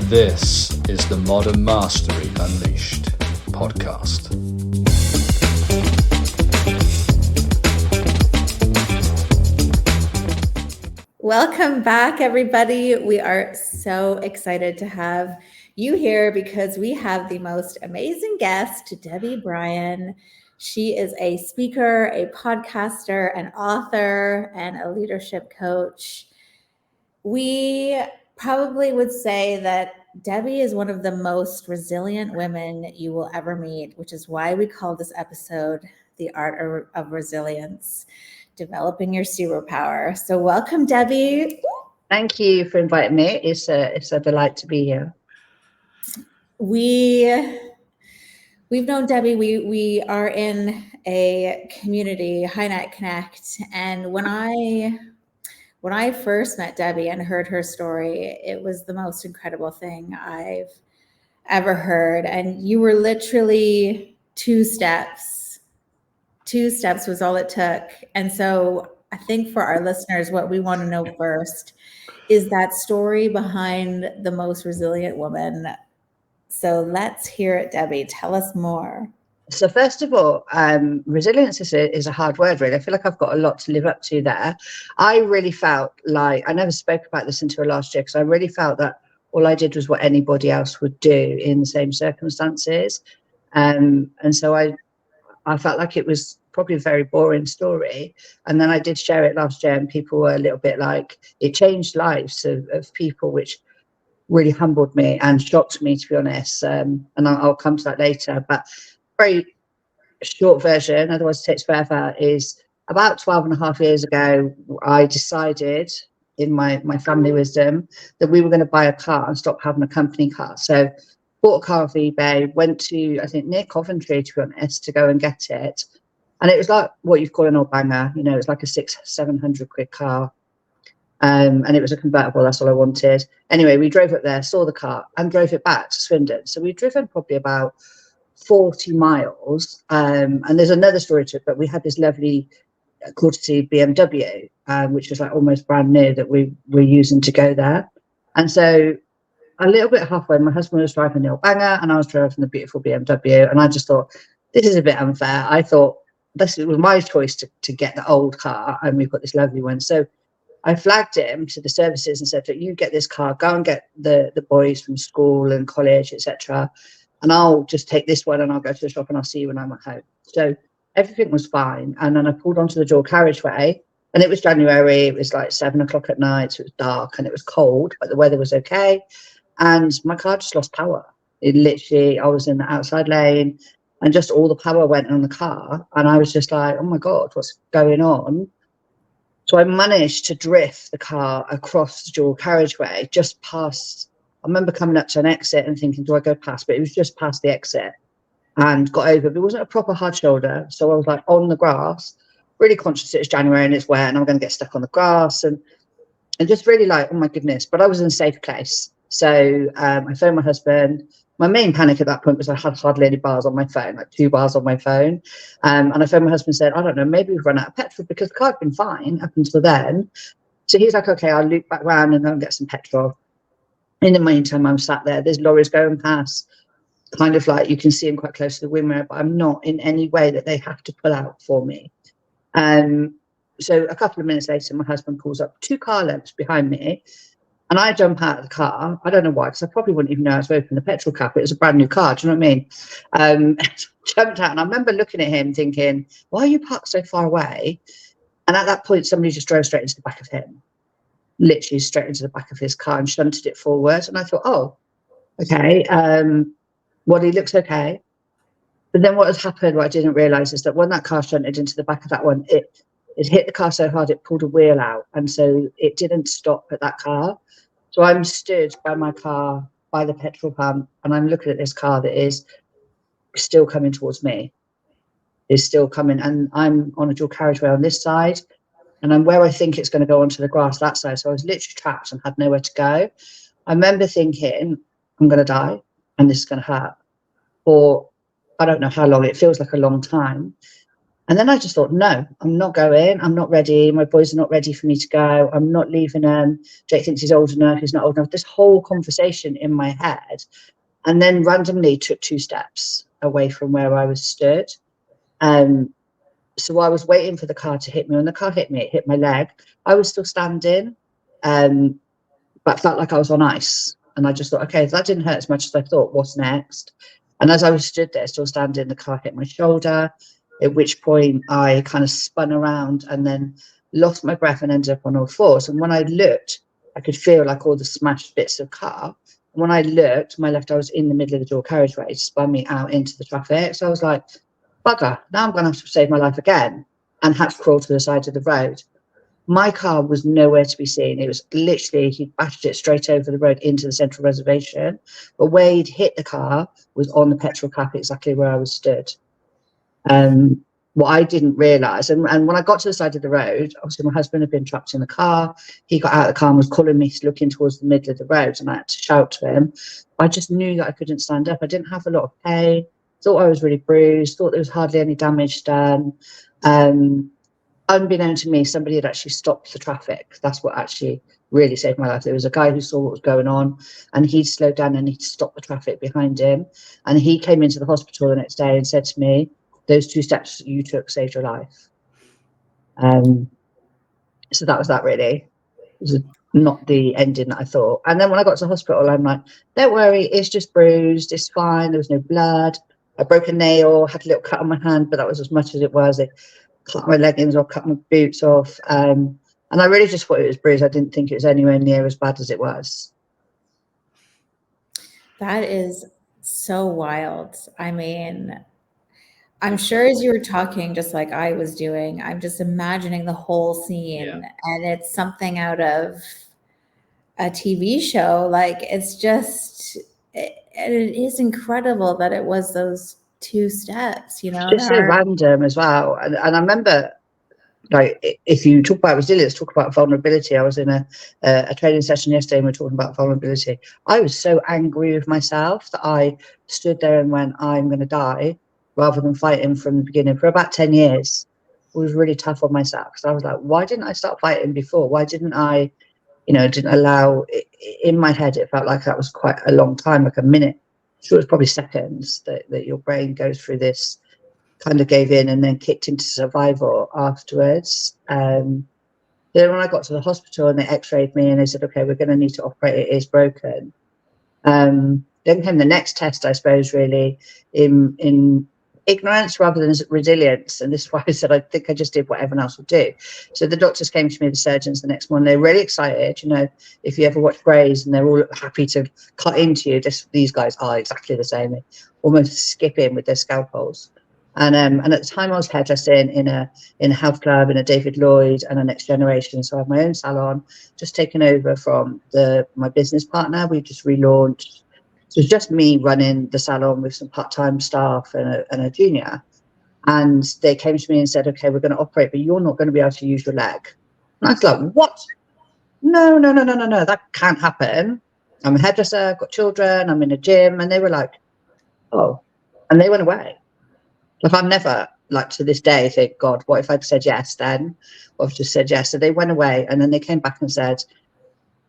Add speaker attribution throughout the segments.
Speaker 1: This is the Modern Mastery Unleashed podcast.
Speaker 2: Welcome back, everybody. We are so excited to have you here because we have the most amazing guest, Debbie Bryan. She is a speaker, a podcaster, an author, and a leadership coach. We probably would say that Debbie is one of the most resilient women you will ever meet, which is why we call this episode The Art of Resilience, Developing Your Superpower. So welcome, Debbie.
Speaker 3: Thank you for inviting me. It's a delight to be here.
Speaker 2: We've known Debbie. We are in a community, High Net Connect, and when I first met Debbie and heard her story, it was the most incredible thing I've ever heard. And you were literally two steps. Two steps was all it took. And so I think for our listeners, what we want to know first is that story behind the most resilient woman. So let's hear it, Debbie. Tell us more.
Speaker 3: So first of all, resilience is a hard word, really. I feel like I've got a lot to live up to there. I really felt like, I never spoke about this until last year, because I really felt that all I did was what anybody else would do in the same circumstances. And so I felt like it was probably a very boring story. And then I did share it last year, and people were a little bit like, it changed lives of people, which really humbled me and shocked me, to be honest. And I'll come to that later. But very short version, otherwise it takes forever, is about 12 and a half years ago, I decided in my family wisdom that we were going to buy a car and stop having a company car. So bought a car off eBay, went to, I think, near Coventry, to be honest, to go and get it. And it was like what you'd call an old banger, you know, it's like a 600-700 quid car. And it was a convertible, that's all I wanted. Anyway, we drove up there, saw the car, and drove it back to Swindon. So we'd driven probably about 40 miles. And there's another story to it, but we had this lovely courtesy BMW, which was like almost brand new, that we were using to go there. And so a little bit halfway, my husband was driving the old banger and I was driving the beautiful BMW. And I just thought, this is a bit unfair. I thought this was my choice to get the old car, and we've got this lovely one. So I flagged him to the services and said, you get this car, go and get the boys from school and college, etc. And I'll just take this one and I'll go to the shop and I'll see you when I'm at home. So everything was fine. And then I pulled onto the dual carriageway, and it was January. It was like 7 o'clock at night. So it was dark and it was cold, but the weather was okay. And my car just lost power. It literally, I was in the outside lane and just all the power went on the car. And I was just like, oh my God, what's going on? So I managed to drift the car across the dual carriageway, just past, I remember coming up to an exit and thinking, do I go past? But it was just past the exit, and got over. But it wasn't a proper hard shoulder. So I was like on the grass, really conscious it was January and it's wet and I'm going to get stuck on the grass. And just really like, oh my goodness. But I was in a safe place. So I phoned my husband. My main panic at that point was I had hardly any bars on my phone, like 2 bars on my phone. And I phoned my husband and said, I don't know, maybe we've run out of petrol, because the car had been fine up until then. So he's like, okay, I'll loop back round and go and get some petrol. In the meantime, I'm sat there. There's lorries going past, kind of like you can see them quite close to the wing mirror, but I'm not in any way that they have to pull out for me. So a couple of minutes later, my husband pulls up 2 car lengths behind me. And I jump out of the car. I don't know why, because I probably wouldn't even know how to open the petrol cap. It was a brand new car. Do you know what I mean? Jumped out, and I remember looking at him thinking, why are you parked so far away? And at that point, somebody just drove straight into the back of him, literally straight into the back of his car, and shunted it forward. And I thought, oh, okay. Well, he looks okay. But then what has happened, what I didn't realise, is that when that car shunted into the back of that one, it hit the car so hard it pulled a wheel out. And so it didn't stop at that car. So I'm stood by my car, by the petrol pump, and I'm looking at this car that is still coming towards me. Is still coming. And I'm on a dual carriageway on this side, and I'm where I think it's going to go onto the grass that side. So I was literally trapped and had nowhere to go. I remember thinking, I'm going to die and this is going to hurt. Or I don't know how long. It feels like a long time. And then I just thought, no, I'm not going. I'm not ready. My boys are not ready for me to go. I'm not leaving him. Jake thinks he's old enough. He's not old enough. This whole conversation in my head. And then randomly took 2 steps away from where I was stood. So I was waiting for the car to hit me. When the car hit me, it hit my leg. I was still standing, but felt like I was on ice. And I just thought, okay, that didn't hurt as much as I thought. What's next? And as I was stood there, still standing, the car hit my shoulder, at which point I kind of spun around and then lost my breath and ended up on all fours. And when I looked, I could feel like all the smashed bits of car. And when I looked, to my left, I was in the middle of the dual carriageway. It spun me out into the traffic. So I was like, bugger, now I'm going to have to save my life again, and had to crawl to the side of the road. My car was nowhere to be seen. It was literally, he bashed it straight over the road into the central reservation. But where he'd hit the car was on the petrol cap, exactly where I was stood. What I didn't realise, and when I got to the side of the road, obviously my husband had been trapped in the car. He got out of the car and was calling me, looking towards the middle of the road, and I had to shout to him. I just knew that I couldn't stand up. I didn't have a lot of pain. Thought I was really bruised. Thought there was hardly any damage done. Unbeknown to me, somebody had actually stopped the traffic. That's what actually really saved my life. There was a guy who saw what was going on, and he'd slowed down and he'd stopped the traffic behind him. And he came into the hospital the next day and said to me, those 2 steps you took saved your life. So that was that, really. It was not the ending that I thought. And then when I got to the hospital, I'm like, don't worry, it's just bruised, it's fine, there was no blood. I broke a nail, had a little cut on my hand, but that was as much as it was. They cut my leggings off, cut my boots off. And I really just thought it was bruised. I didn't think it was anywhere near as bad as it was.
Speaker 2: That is so wild. I mean, I'm sure as you were talking, just like I was doing, I'm just imagining the whole scene, and it's something out of a TV show. Like, it's just, it is incredible that it was those 2 steps, you know.
Speaker 3: It's so random as well. And I remember, like, if you talk about resilience, talk about vulnerability. I was in a training session yesterday and we were talking about vulnerability. I was so angry with myself that I stood there and went, I'm going to die, rather than fighting from the beginning. For about 10 years, it was really tough on myself, because I was like, why didn't I start fighting before? Why didn't I, didn't allow, in my head, it felt like that was quite a long time, like a minute. Sure, it was probably seconds that your brain goes through this, kind of gave in and then kicked into survival afterwards. Then when I got to the hospital and they x-rayed me and they said, okay, we're going to need to operate, it is broken. Then came the next test, I suppose, really, in ignorance rather than resilience. And this is why I said I think I just did what everyone else would do. So the doctors came to me, the surgeons, the next morning. They're really excited. If you ever watch Grey's, and they're all happy to cut into you, these guys are exactly the same. They almost skip in with their scalpels. And at the time I was hairdressing in a health club, in a David Lloyd and a Next Generation. So I have my own salon, just taken over from my business partner. We just relaunched. So it's just me running the salon with some part-time staff and a junior. And they came to me and said, okay, we're going to operate, but you're not going to be able to use your leg. And I was like, what? No, that can't happen. I'm a hairdresser, I've got children, I'm in a gym. And they were like, oh, and they went away. Like, I've never, like, to this day, think, God, what if I'd said yes then? Or I've just said yes. So they went away, and then they came back and said,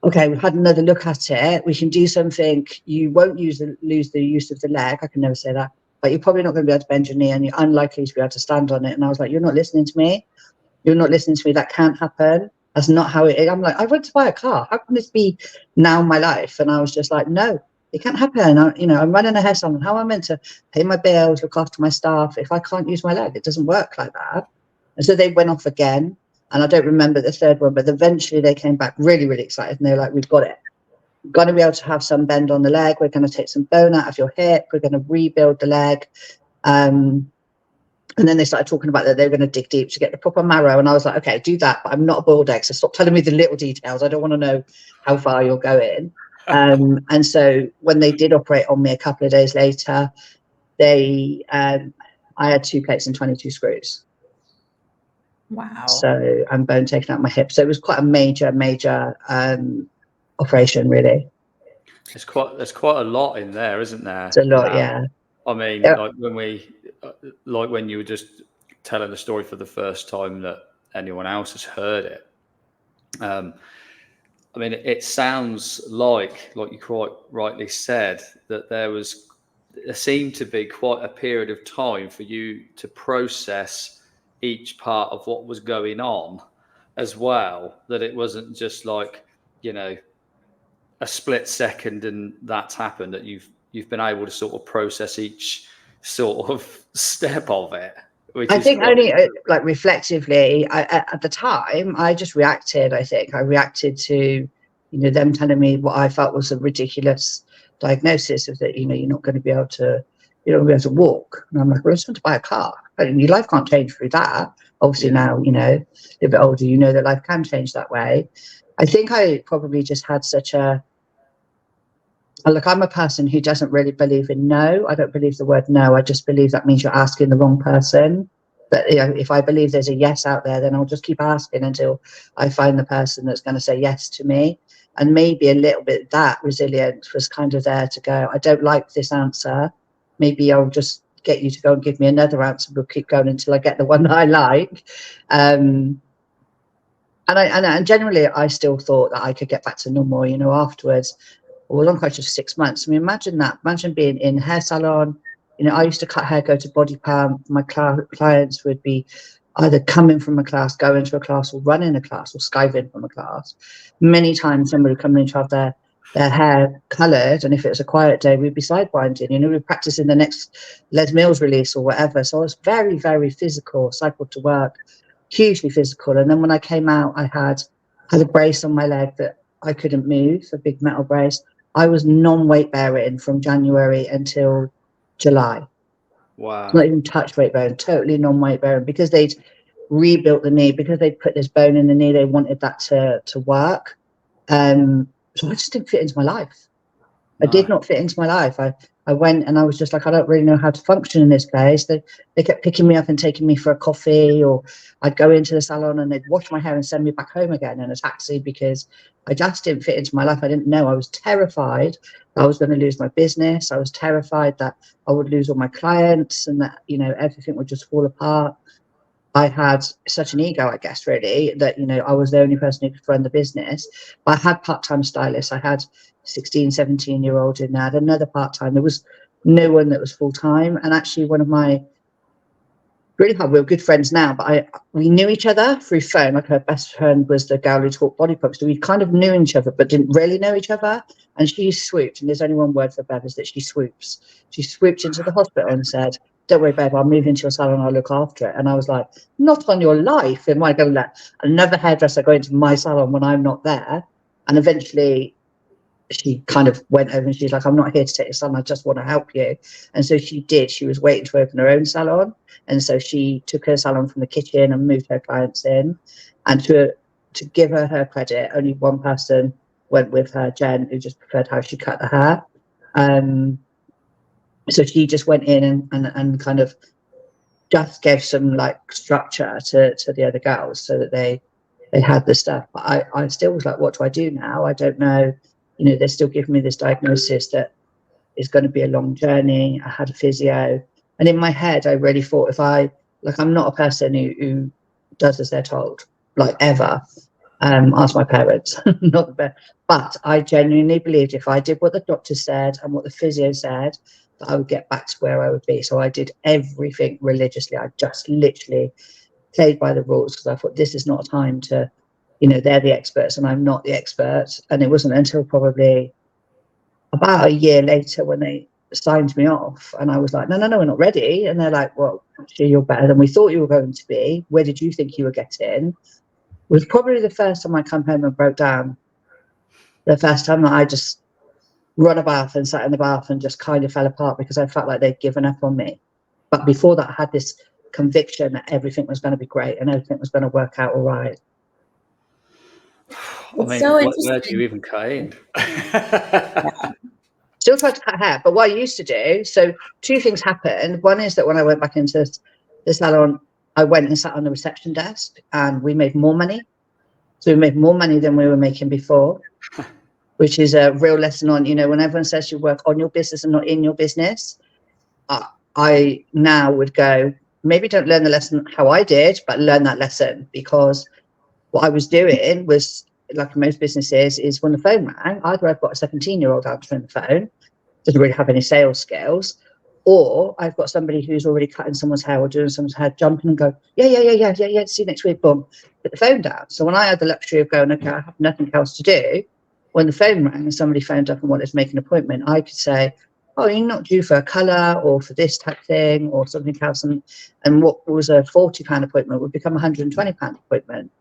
Speaker 3: okay, we've had another look at it. We can do something. You won't lose the use of the leg. I can never say that. But you're probably not going to be able to bend your knee, and you're unlikely to be able to stand on it. And I was like, you're not listening to me. You're not listening to me. That can't happen. That's not how it is. I'm like, I went to buy a car. How can this be now my life? And I was just like, no, it can't happen. I'm running a hair salon. How am I meant to pay my bills, look after my staff, if I can't use my leg? It doesn't work like that. And so they went off again. And I don't remember the third one, but eventually they came back really, really excited. And they were like, we've got it. We're going to be able to have some bend on the leg. We're going to take some bone out of your hip. We're going to rebuild the leg. And then they started talking about that they were going to dig deep to get the proper marrow. And I was like, okay, do that. But I'm not a boiled egg. So stop telling me the little details. I don't want to know how far you're going. And so when they did operate on me a couple of days later, I had 2 plates and 22 screws.
Speaker 2: Wow.
Speaker 3: So, and bone taken out my hip. So it was quite a major operation, really.
Speaker 1: There's quite a lot in there, isn't there?
Speaker 3: It's a lot, yeah.
Speaker 1: I mean, like when you were just telling the story for the first time that anyone else has heard it. I mean, it sounds like you quite rightly said, that there seemed to be quite a period of time for you to process each part of what was going on as well, that it wasn't just like, you know, a split second and that's happened, that you've been able to sort of process each sort of step of it.
Speaker 3: I think only like reflectively, at the time, I just reacted. I think I reacted to, you know, them telling me what I felt was a ridiculous diagnosis of that, you know, you're not going to be able to walk. And I'm like, well, I just want to buy a car. And your life can't change through that. Obviously now, you know, a bit older, you know that life can change that way. I think I probably just had such a, look, I'm a person who doesn't really believe in no. I don't believe the word no. I just believe that means you're asking the wrong person. But, you know, if I believe there's a yes out there, then I'll just keep asking until I find the person that's going to say yes to me. And maybe a little bit that resilience was kind of there to go, I don't like this answer. Maybe I'll just get you to go and give me another answer. We'll keep going until I get the one that I like. And generally, I still thought that I could get back to normal, you know, afterwards. Well, I'm quite just 6 months. I mean, imagine that. Imagine being in hair salon. You know, I used to cut hair, go to body pump. My clients would be either coming from a class, going to a class, or running a class, or skiving from a class. Many times somebody would come in to have their hair coloured, and if it was a quiet day, we'd be sidewinding. You know, we'd practice in the next Les Mills release or whatever. So I was very, very physical, cycled to work, hugely physical. And then when I came out, I had a brace on my leg that I couldn't move, a big metal brace. I was non-weight bearing from January until July.
Speaker 1: Wow.
Speaker 3: Not even touch weight bearing, totally non-weight bearing, because they'd rebuilt the knee, because they'd put this bone in the knee, they wanted that to work. So I just didn't fit into my life. No. I did not fit into my life. I went and I was just like, I don't really know how to function in this place. They kept picking me up and taking me for a coffee, or I'd go into the salon and they'd wash my hair and send me back home again in a taxi, because I just didn't fit into my life. I didn't know. I was terrified that I was going to lose my business. I was terrified that I would lose all my clients and that, you know, everything would just fall apart. I had such an ego, I guess, really, that, you know, I was the only person who could run the business. But I had part-time stylists. I had 16, 17-year-old in there, another part-time. There was no one that was full-time. And actually one of my really hard, we're good friends now, but we knew each other through phone. Like, her best friend was the girl who taught body pumps. So we kind of knew each other, but didn't really know each other. And she swooped, and there's only one word for Bev, is that she swoops. She swooped into the hospital and said, don't worry, babe, I'll move into your salon, I'll look after it. And I was like, not on your life. Am I going to let another hairdresser go into my salon when I'm not there? And eventually she kind of went over and she's like, I'm not here to take your salon, I just want to help you. And so she did. She was waiting to open her own salon. And so she took her salon from the kitchen and moved her clients in. And to give her credit, only one person went with her, Jen, who just preferred how she cut the hair. So she just went in and kind of just gave some like structure to the other girls so that they had the stuff. But I still was like, what do I do now? I don't know. You know, they're still giving me this diagnosis that is going to be a long journey. I had a physio. And in my head, I really thought, I'm not a person who does as they're told, like, ever. Ask my parents, not the best. But I genuinely believed if I did what the doctor said and what the physio said, that I would get back to where I would be. So I did everything religiously. I just literally played by the rules, because I thought, this is not a time to, you know, they're the experts and I'm not the expert. And it wasn't until probably about a year later when they signed me off and I was like, no, we're not ready. And they're like, well, actually, you're better than we thought you were going to be. Where did you think you were getting? Was probably the first time I come home and broke down. The first time that I just run a bath and sat in the bath and just kind of fell apart, because I felt like they'd given up on me. But before that, I had this conviction that everything was going to be great and everything was going to work out all right.
Speaker 1: I mean, so where do you even cut in?
Speaker 3: Still tried to cut hair, but what I used to do, so two things happened. One is that when I went back into the salon, I went and sat on the reception desk and we made more money. So we made more money than we were making before, which is a real lesson on, you know, when everyone says you work on your business and not in your business, I now would go, maybe don't learn the lesson how I did, but learn that lesson, because what I was doing was, like in most businesses, is when the phone rang, either I've got a 17-year-old answering the phone, doesn't really have any sales skills, or I've got somebody who's already cutting someone's hair or doing someone's hair, jumping and go, yeah, see you next week, boom, put the phone down. So when I had the luxury of going, okay, I have nothing else to do, when the phone rang and somebody phoned up and wanted to make an appointment, I could say, oh, you're not due for a colour or for this type thing or something else. And what was a £40 appointment would become a £120 appointment.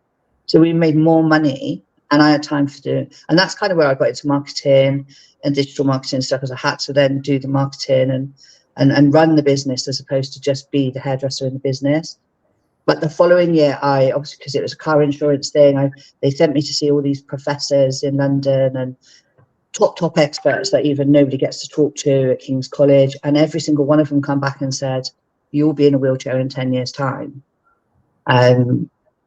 Speaker 3: So we made more money, and I had time to do it. And that's kind of where I got into marketing and digital marketing stuff, as I had to then do the marketing and run the business, as opposed to just be the hairdresser in the business. But the following year, I obviously, because it was a car insurance thing, they sent me to see all these professors in London and top experts that even nobody gets to talk to at King's College. And every single one of them come back and said, you'll be in a wheelchair in 10 years' time.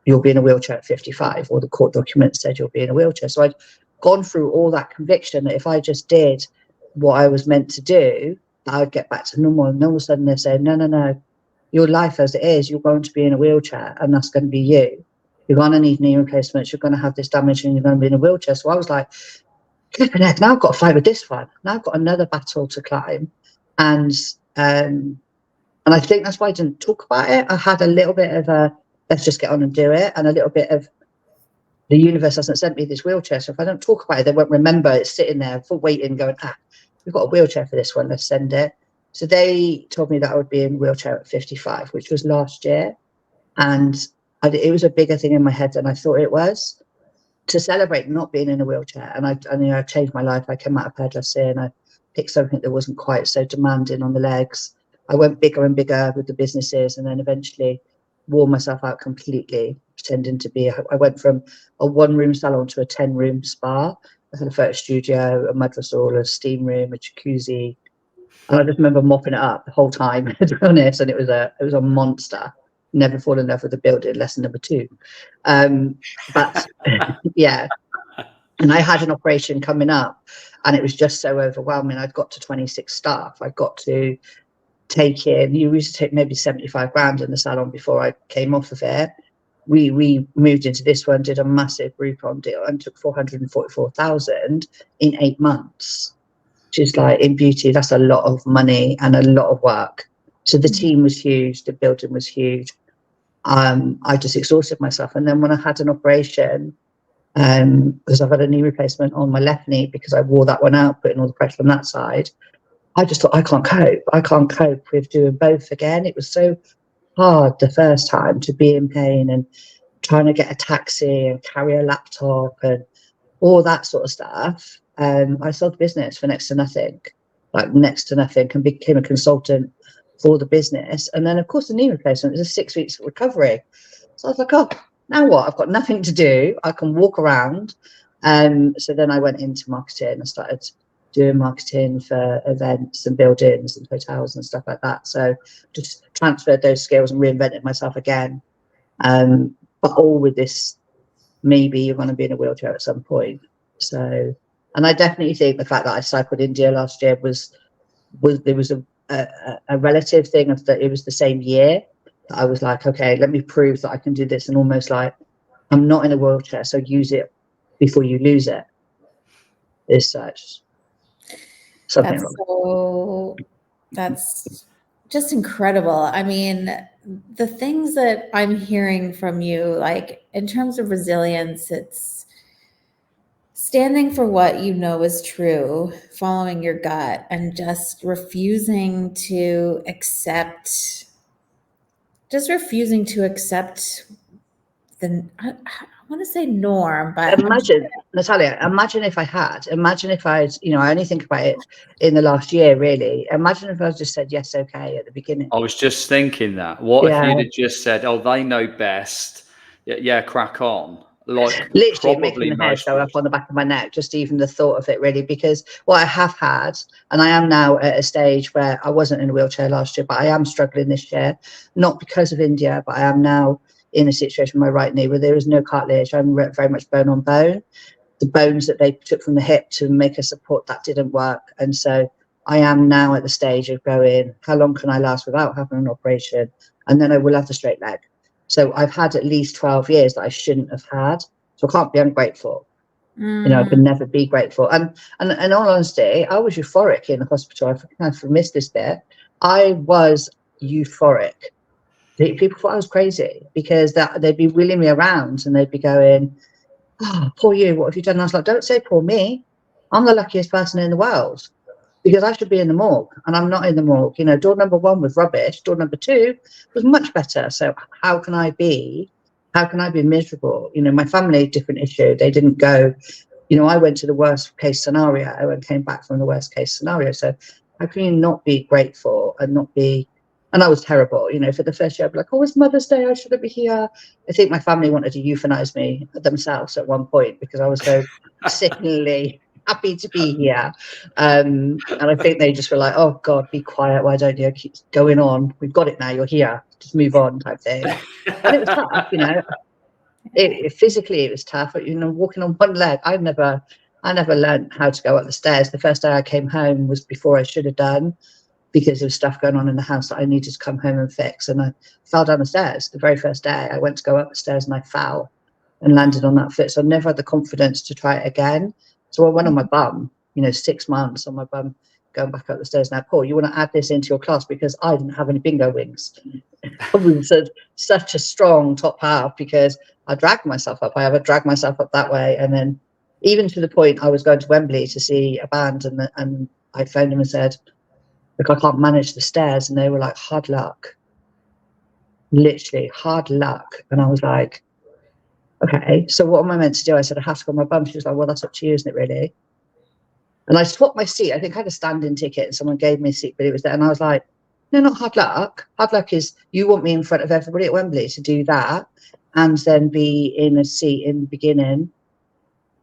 Speaker 3: You'll be in a wheelchair at 55, or the court document said you'll be in a wheelchair. So I'd gone through all that conviction that if I just did what I was meant to do, I would get back to normal. And all of a sudden they're saying, no, your life as it is, you're going to be in a wheelchair, and that's going to be you. You're going to need knee replacements. You're going to have this damage, and you're going to be in a wheelchair. So I was like, now I've got to fight with this one. Now I've got another battle to climb. And I think that's why I didn't talk about it. I had a little bit of a, let's just get on and do it, and a little bit of, the universe hasn't sent me this wheelchair, so if I don't talk about it, they won't remember. It's sitting there for waiting, going, we've got a wheelchair for this one, let's send it. So they told me that I would be in a wheelchair at 55, which was last year. And it was a bigger thing in my head than I thought it was, to celebrate not being in a wheelchair. And I changed my life. I came out of hairdressing. I picked something that wasn't quite so demanding on the legs. I went bigger and bigger with the businesses, and then eventually wore myself out completely, pretending to be, I went from a 1-room salon to a 10-room spa. I had a photo studio, a madrasal, a steam room, a jacuzzi. And I just remember mopping it up the whole time, to be honest. And it was a monster. Never fall in love with the building, lesson number 2. But yeah. And I had an operation coming up, and it was just so overwhelming. I'd got to 26 staff. I got to take in, you used to take maybe 75 grand in the salon before I came off of it. We moved into this one, did a massive Groupon deal, and took 444,000 in 8 months. Which is, like, in beauty, that's a lot of money and a lot of work. So the team was huge, the building was huge. I just exhausted myself. And then when I had an operation, because I've had a knee replacement on my left knee, because I wore that one out, putting all the pressure on that side, I just thought, I can't cope with doing both again. It was so hard the first time to be in pain and trying to get a taxi and carry a laptop and all that sort of stuff. I sold the business for next to nothing, and became a consultant for the business. And then, of course, the knee replacement was a 6 weeks recovery. So I was like, oh, now what? I've got nothing to do. I can walk around. So then I went into marketing. I started doing marketing for events and buildings and hotels and stuff like that. So just transferred those skills and reinvented myself again. But all with this, maybe you're going to be in a wheelchair at some point. So, and I definitely think the fact that I cycled India last year was there was a relative thing of that. It was the same year that I was like, okay, let me prove that I can do this, and almost like, I'm not in a wheelchair, so use it before you lose it. As such.
Speaker 2: That's just incredible. I mean, the things that I'm hearing from you, like in terms of resilience, it's standing for what you know is true, following your gut, and just refusing to accept the, I want to say norm, but
Speaker 3: imagine, Natalia, imagine if I'd, I only think about it in the last year, really. Imagine if I just said yes, okay, at the beginning.
Speaker 1: I was just thinking that. What if you'd have just said, oh, they know best. Yeah, crack on. Like,
Speaker 3: literally making the hair show up on the back of my neck, just even the thought of it, really, because what I have had, and I am now at a stage where I wasn't in a wheelchair last year, but I am struggling this year, not because of India, but I am now in a situation with my right knee where there is no cartilage. I'm very much bone on bone. The bones that they took from the hip to make a support, that didn't work. And so I am now at the stage of going, how long can I last without having an operation? and then I will have the straight leg. So I've had at least 12 years that I shouldn't have had. So I can't be ungrateful. I can never be grateful. And in all honesty, I was euphoric in the hospital. I kind of missed this bit. I was euphoric. People thought I was crazy because they'd be wheeling me around and they'd be going, "Oh, poor you, what have you done?" And I was like, "Don't say poor me. I'm the luckiest person in the world because I should be in the morgue and I'm not in the morgue. Door number 1 was rubbish. Door number 2 was much better. So how can I be miserable?" My family, different issue. They didn't go, I went to the worst case scenario and came back from the worst case scenario. So how can you not be grateful and not be, and I was terrible, for the first year, I'd be like, "Oh, it's Mother's Day, I shouldn't be here." I think my family wanted to euthanize me themselves at one point because I was so sickeningly happy to be here. And I think they just were like, "Oh God, be quiet. Why don't you keep going on? We've got it now. You're here. Just move on," type thing. And it was tough, physically it was tough. Walking on one leg, I never learned how to go up the stairs. The first day I came home was before I should have done, because there was stuff going on in the house that I needed to come home and fix. And I fell down the stairs the very first day. I went to go up the stairs and I fell and landed on that foot. So I never had the confidence to try it again. So I went on my bum, 6 months on my bum, going back up the stairs. Now, Paul, you want to add this into your class because I didn't have any bingo wings. I was such a strong top half because I dragged myself up. I ever dragged myself up that way. And then even to the point I was going to Wembley to see a band and I phoned them and said, "Look, I can't manage the stairs." And they were like, "Hard luck." Literally, hard luck. And I was like, "Okay, so what am I meant to do?" I said, "I have to go on my bum." She was like, "Well, that's up to you, isn't it, really?" And I swapped my seat. I think I had a standing ticket and someone gave me a seat, but it was there. And I was like, "No, not hard luck. Hard luck is you want me in front of everybody at Wembley to do that and then be in a seat in the beginning."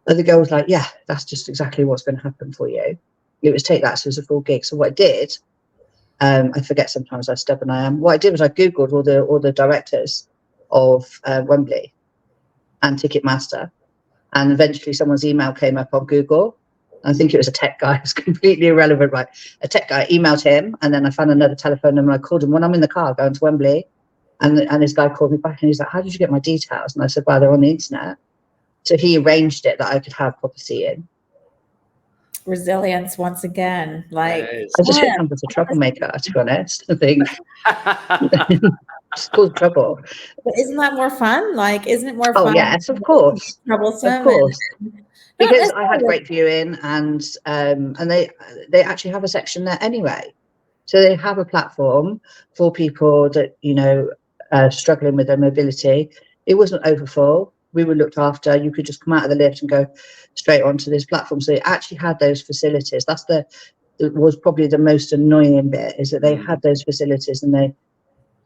Speaker 3: And the girl was like, "Yeah, that's just exactly what's going to happen for you. It was take that, so it was a full gig." So what I did, I forget sometimes how stubborn I am. What I did was I Googled all the directors of Wembley and Ticketmaster, and eventually someone's email came up on Google. I think it was a tech guy. It's completely irrelevant, right? A tech guy, emailed him, and then I found another telephone number. I called him when I'm in the car going to Wembley, and this guy called me back and he's like, "How did you get my details?" And I said, "Well, they're on the internet." So he arranged it that I could have proper seating.
Speaker 2: Resilience once again. Like,
Speaker 3: I just think I'm just a troublemaker, to be honest. I think just cause trouble.
Speaker 2: But isn't that more fun? Like, isn't it more fun?
Speaker 3: Oh yes, of course.
Speaker 2: Troublesome.
Speaker 3: Of course. Because I had great viewing, and they actually have a section there anyway. So they have a platform for people that struggling with their mobility. It wasn't overfull. We were looked after. You could just come out of the lift and go straight onto this platform. So they actually had those facilities. That's was probably the most annoying bit, is that they had those facilities and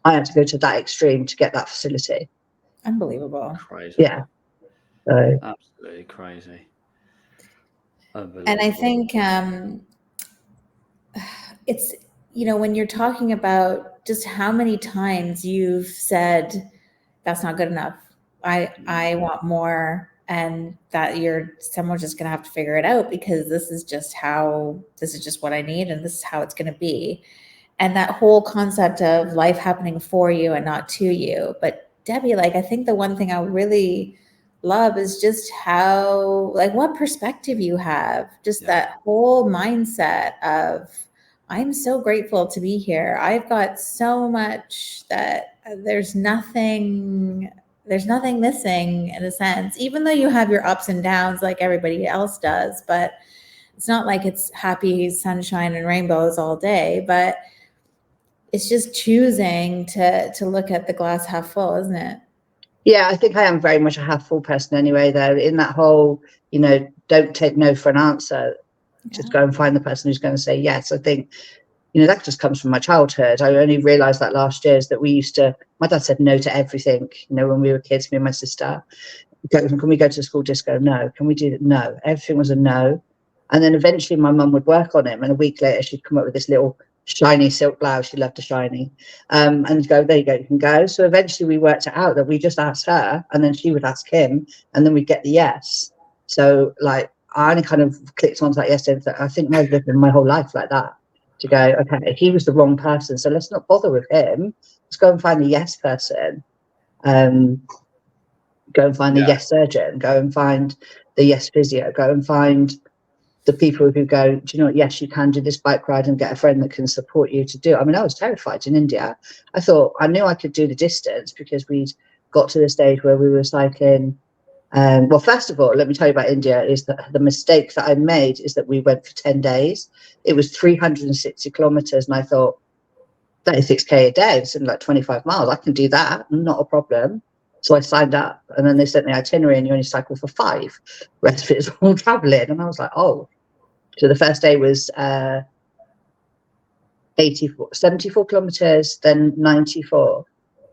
Speaker 3: I had to go to that extreme to get that facility.
Speaker 2: Unbelievable.
Speaker 1: Crazy.
Speaker 3: Yeah. So.
Speaker 1: Absolutely crazy.
Speaker 2: And I think it's, when you're talking about just how many times you've said, "That's not good enough. I want more," and that someone's just going to have to figure it out because this is just what I need and this is how it's going to be. And that whole concept of life happening for you and not to you. But Debbie, I think the one thing I really love is just how, what perspective you have, just that whole mindset of, I'm so grateful to be here. I've got so much that there's nothing missing in a sense, even though you have your ups and downs like everybody else does, but it's not like it's happy sunshine and rainbows all day, but it's just choosing to look at the glass half full, isn't it?
Speaker 3: Yeah, I think I am very much a half full person anyway, though, in that whole, don't take no for an answer. Just go and find the person who's going to say yes. I think, that just comes from my childhood. I only realized that last year, is that my dad said no to everything, when we were kids, me and my sister. Can we go to the school disco? No. Can we do that? No. Everything was a no. And then eventually my mum would work on him, and a week later she'd come up with this little shiny silk blouse. She loved the shiny. And go, there you go, you can go. So eventually we worked it out that we just asked her, and then she would ask him, and then we'd get the yes. So I only kind of clicked onto that yesterday. I think I've lived my whole life like that, to go, okay, he was the wrong person, so let's not bother with him. Let's go and find the yes person. Go and find the yes surgeon. Go and find the yes physio. Go and find the people who go, do you know what? Yes, you can do this bike ride and get a friend that can support you to do it. I mean, I was terrified in India. I knew I could do the distance because we'd got to the stage where we were cycling. Well, first of all, let me tell you about India is that the mistake that I made is that we went for 10 days. It was 360 kilometers. And I thought 36K a day, it's like 25 miles. I can do that. Not a problem. So I signed up, and then they sent me itinerary, and you only cycle for 5. The rest of it is all traveling. And I was like, oh. So the first day was 74 kilometers, then 94,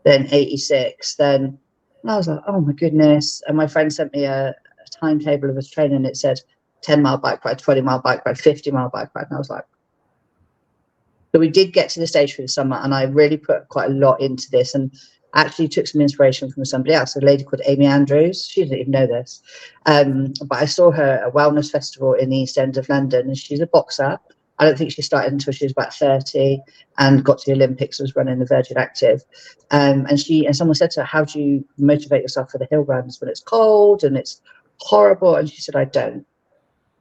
Speaker 3: then 86, then and I was like, oh my goodness. And my friend sent me a timetable of his training, and it said 10-mile bike ride, 20-mile bike ride, 50-mile bike ride. And I was like, so we did get to the stage for the summer, and I really put quite a lot into this, and actually took some inspiration from somebody else, a lady called Amy Andrews. She didn't even know this, but I saw her at a wellness festival in the East End of London, and she's a boxer. I don't think she started until she was about 30 and got to the Olympics, was running the Virgin Active. And someone said to her, how do you motivate yourself for the hill runs when it's cold and it's horrible? And she said, I don't.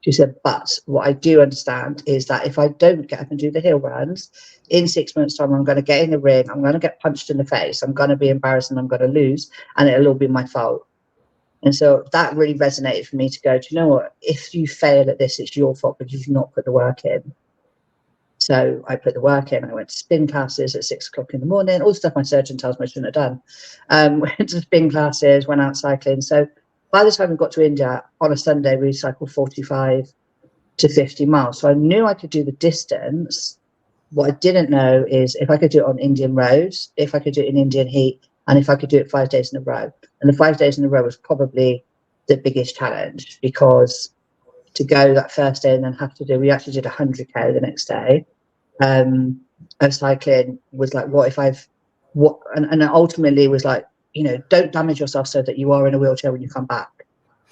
Speaker 3: She said, but what I do understand is that if I don't get up and do the hill runs, in 6 months' time, I'm going to get in the ring, I'm going to get punched in the face, I'm going to be embarrassed, and I'm going to lose, and it'll all be my fault. And so that really resonated for me to go, do you know what? If you fail at this, it's your fault because you've not put the work in. So I put the work in. I went to spin classes at 6 o'clock in the morning, all the stuff my surgeon tells me I shouldn't have done. Went to spin classes, went out cycling. So by the time we got to India, on a Sunday, we cycled 45 to 50 miles. So I knew I could do the distance. What I didn't know is if I could do it on Indian roads, if I could do it in Indian heat, and if I could do it 5 days in a row. And the 5 days in a row was probably the biggest challenge, because to go that first day and then have to do, we actually did 100K the next day of cycling, was like, and ultimately was like, you know, don't damage yourself so that you are in a wheelchair when you come back.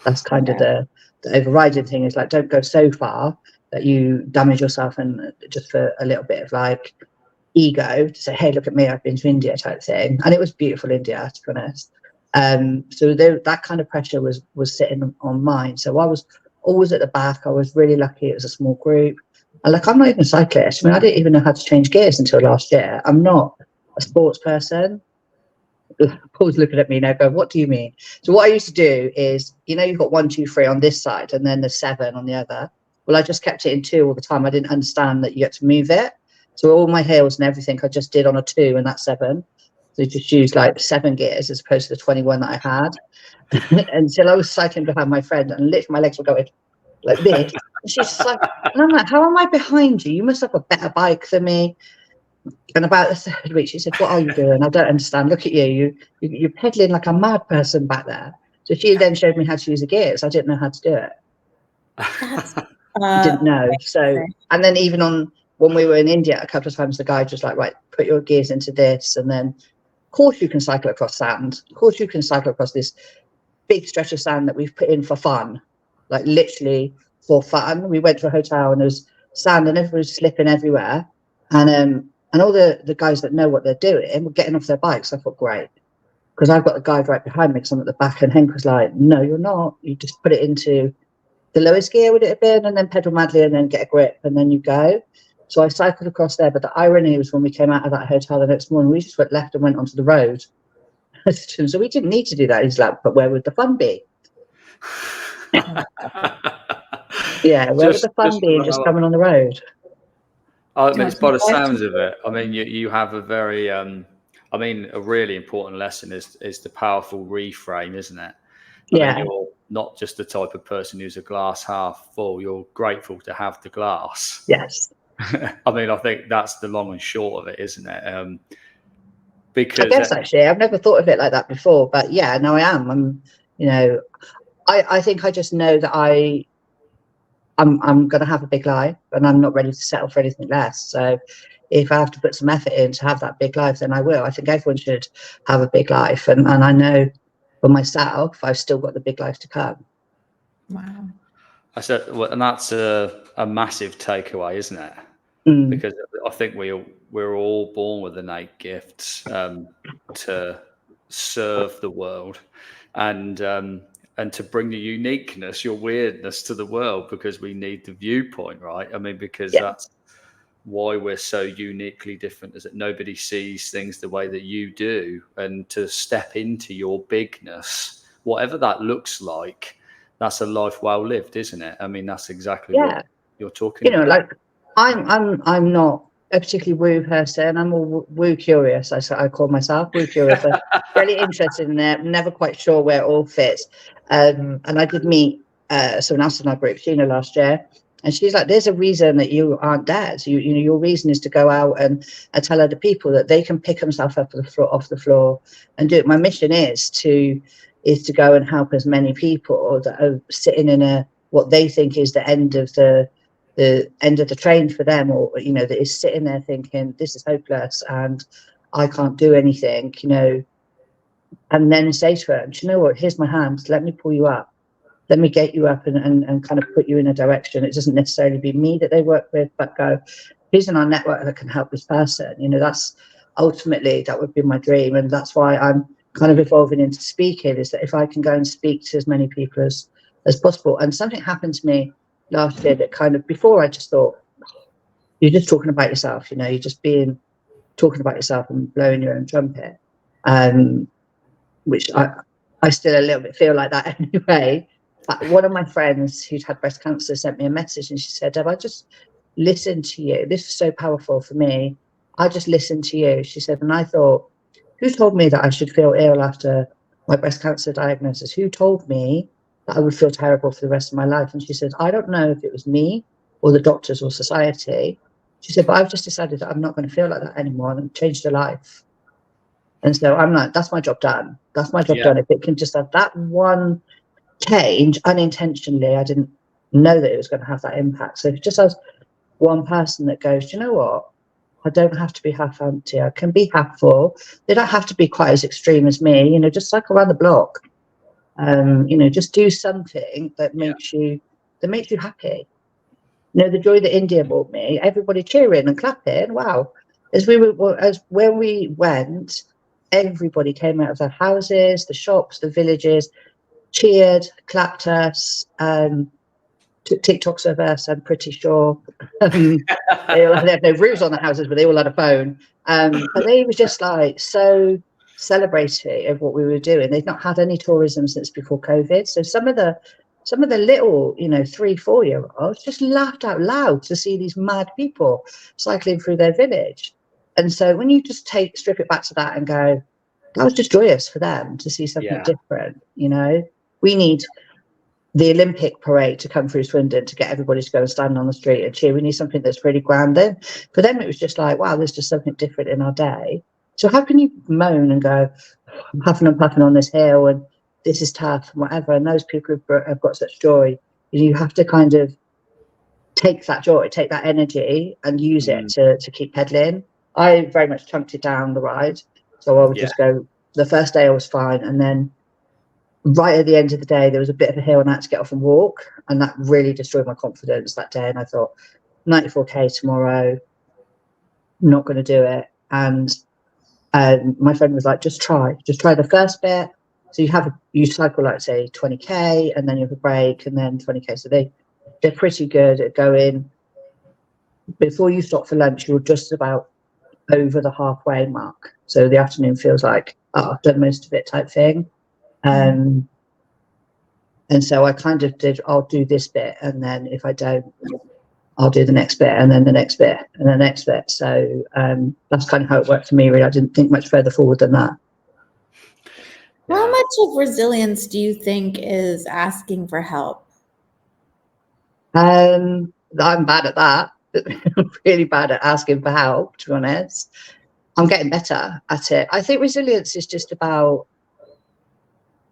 Speaker 3: That's kind of the overriding thing, is like, don't go so far that you damage yourself, and just for a little bit of like ego to say, hey, look at me, I've been to India type thing. And it was beautiful India, to be honest. So that kind of pressure was sitting on mine. So I was always at the back. I was really lucky. It was a small group. And like, I'm not even a cyclist. I mean, I didn't even know how to change gears until last year. I'm not a sports person. Paul's looking at me now going, what do you mean? So what I used to do is, you know, you've got 1, 2, 3 on this side, and then there's 7 on the other. Well, I just kept it in 2 all the time. I didn't understand that you had to move it. So all my hills and everything I just did on a 2, and that's 7. So just used like 7 gears as opposed to the 21 that I had. Until I was cycling behind my friend, and literally my legs were going like this. And she's just like, and I'm like, how am I behind you? You must have a better bike than me. And about the 3rd week, she said, what are you doing? I don't understand. Look at you. You're pedaling like a mad person back there. So she then showed me how to use the gears. I didn't know how to do it. Didn't know. So, and then even when we were in India, a couple of times the guy just like, right, put your gears into this. And then, of course, you can cycle across sand. Of course, you can cycle across this big stretch of sand that we've put in for fun, like literally for fun. We went to a hotel and there was sand and everybody was slipping everywhere. And all the guys that know what they're doing were getting off their bikes. I thought, great, because I've got the guide right behind me because I'm at the back, and Henk was like, no, you're not. You just put it into the lowest gear, would it have been, and then pedal madly and then get a grip and then you go. So I cycled across there. But the irony was when we came out of that hotel the next morning, we just went left and went onto the road. So we didn't need to do that. He's like, but where would the fun be? Yeah, where would the fun be? Just coming on the road.
Speaker 1: I mean, it's by the sounds of it. I mean, you have a very, a really important lesson is the powerful reframe, isn't it? I mean, you're not just the type of person who's a glass half full. You're grateful to have the glass.
Speaker 3: Yes.
Speaker 1: I mean, I think that's the long and short of it, isn't it? Because
Speaker 3: I guess actually, I've never thought of it like that before. But yeah, no, I am. I'm, you know, I think I just know that I'm going to have a big life, and I'm not ready to settle for anything less. So if I have to put some effort in to have that big life, then I will. I think everyone should have a big life. And I know for myself, I've still got the big life to come.
Speaker 2: Wow.
Speaker 1: I said, well, and that's a massive takeaway, isn't it? because I think we're all born with innate gifts to serve the world and to bring your uniqueness, your weirdness to the world, because we need the viewpoint, right? I mean, because that's why we're so uniquely different, is that nobody sees things the way that you do. And to step into your bigness, whatever that looks like, that's a life well lived, isn't it? I mean, that's exactly what you're talking about.
Speaker 3: Like I'm not a particularly woo person. I'm more woo curious. I call myself woo curious. I'm really interested in it. Never quite sure where it all fits. And I did meet someone else in our group, Sheena, last year, and she's like, "There's a reason that you aren't dead. You know, your reason is to go out and tell other people that they can pick themselves up off the floor and do it. My mission is to go and help as many people that are sitting in what they think is the end of the train for them, or that is sitting there thinking this is hopeless and I can't do anything, and then say to them, do you know what, here's my hand, let me pull you up, let me get you up and kind of put you in a direction. It doesn't necessarily be me that they work with, but go, who's in our network that can help this person? That's ultimately, that would be my dream. And that's why I'm kind of evolving into speaking, is that if I can go and speak to as many people as possible. And something happened to me last year that kind of, before I just thought, you're just talking about yourself, you're just talking about yourself and blowing your own trumpet, which I still a little bit feel like that anyway. But one of my friends who'd had breast cancer sent me a message, and she said, "Deb, I just listened to you. This was so powerful for me. I just listened to you." She said, and I thought, who told me that I should feel ill after my breast cancer diagnosis? Who told me that I would feel terrible for the rest of my life? And she said, I don't know if it was me or the doctors or society. She said, but I've just decided that I'm not going to feel like that anymore, and changed her life. And so I'm like, that's my job done. That's my job done. If it can just have that one change unintentionally, I didn't know that it was going to have that impact. So if it just has one person that goes, do you know what? I don't have to be half empty. I can be half full. They don't have to be quite as extreme as me, just cycle around the block. Just do something that makes you happy. The joy that India brought me, everybody cheering and clapping. Wow. When we went, everybody came out of their houses, the shops, the villages, cheered, clapped us, took TikToks of us, I'm pretty sure. They had no roofs on the houses, but they all had a phone. But they were just like so celebratory of what we were doing. They've not had any tourism since before COVID. So some of the little, 3-4 year olds just laughed out loud to see these mad people cycling through their village. And so when you just strip it back to that and go, that was just joyous for them to see something different. We need the Olympic parade to come through Swindon to get everybody to go and stand on the street and cheer. We need something that's really grand. Then for them, it was just like, wow, there's just something different in our day. So how can you moan and go, I'm huffing and puffing on this hill and this is tough and whatever? And those people have got such joy. You have to kind of take that joy, take that energy and use it to keep pedaling. I very much chunked it down the ride. So I would just go, the first day I was fine. And then right at the end of the day, there was a bit of a hill and I had to get off and walk. And that really destroyed my confidence that day. And I thought, 94K tomorrow, not going to do it. And my friend was like, just try the first bit. So you cycle like say 20K and then you have a break and then 20K. So they're pretty good at going. Before you stop for lunch, you're just about over the halfway mark. So the afternoon feels like, I've done most of it type thing. And so I kind of did, I'll do this bit. And then if I don't, I'll do the next bit and then the next bit and the next bit. So that's kind of how it worked for me, really. I didn't think much further forward than that.
Speaker 2: How much of resilience do you think is asking for help?
Speaker 3: I'm bad at that. Really bad at asking for help, to be honest. I'm getting better at it. I think resilience is just about,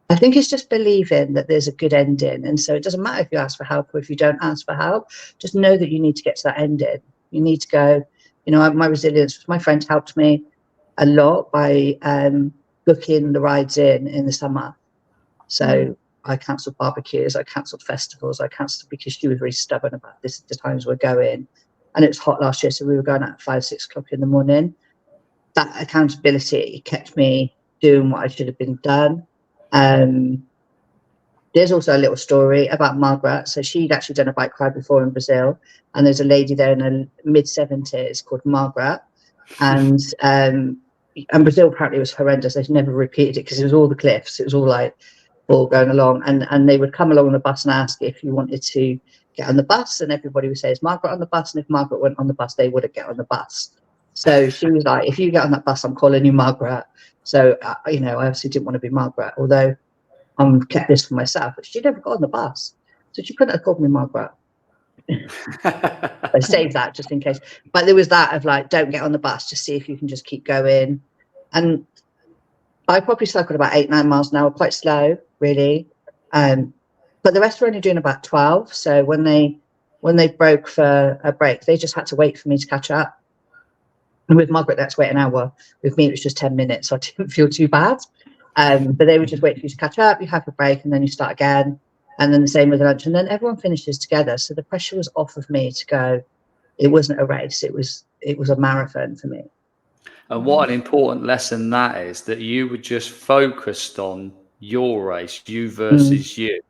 Speaker 3: I think it's just believing that there's a good ending. And so it doesn't matter if you ask for help or if you don't ask for help, just know that you need to get to that ending. You need to go, my resilience, my friend helped me a lot by booking the rides in the summer. So I cancelled barbecues, I cancelled festivals, I cancelled because she was really stubborn about this is the times we're going. and it was hot last year, so we were going out at 5, 6 o'clock in the morning. That accountability kept me doing what I should have been done. There's also a little story about Margaret. So she'd actually done a bike ride before in Brazil, and there's a lady there in her mid-70s called Margaret, and Brazil apparently was horrendous. They've never repeated it because it was all the cliffs. It was all like all going along, and they would come along on the bus and ask if you wanted to get on the bus, and everybody would say, "Is Margaret on the bus?" And if Margaret went on the bus, they wouldn't get on the bus. So she was like, "If you get on that bus, I'm calling you Margaret." So I obviously didn't want to be Margaret, although I'm kept this for myself. But she never got on the bus, so she couldn't have called me Margaret. I saved that just in case. But there was that of like, don't get on the bus, just see if you can just keep going. And I probably cycled about 8-9 miles an hour, quite slow, really. But the rest were only doing about 12. So when they broke for a break, they just had to wait for me to catch up. And with Margaret, that's wait an hour. With me, it was just 10 minutes, so I didn't feel too bad. But they would just wait for you to catch up, you have a break, and then you start again. And then the same with lunch, and then everyone finishes together. So the pressure was off of me to go. It wasn't a race; it was a marathon for me.
Speaker 1: And what an important lesson that is, that you were just focused on your race, you versus you.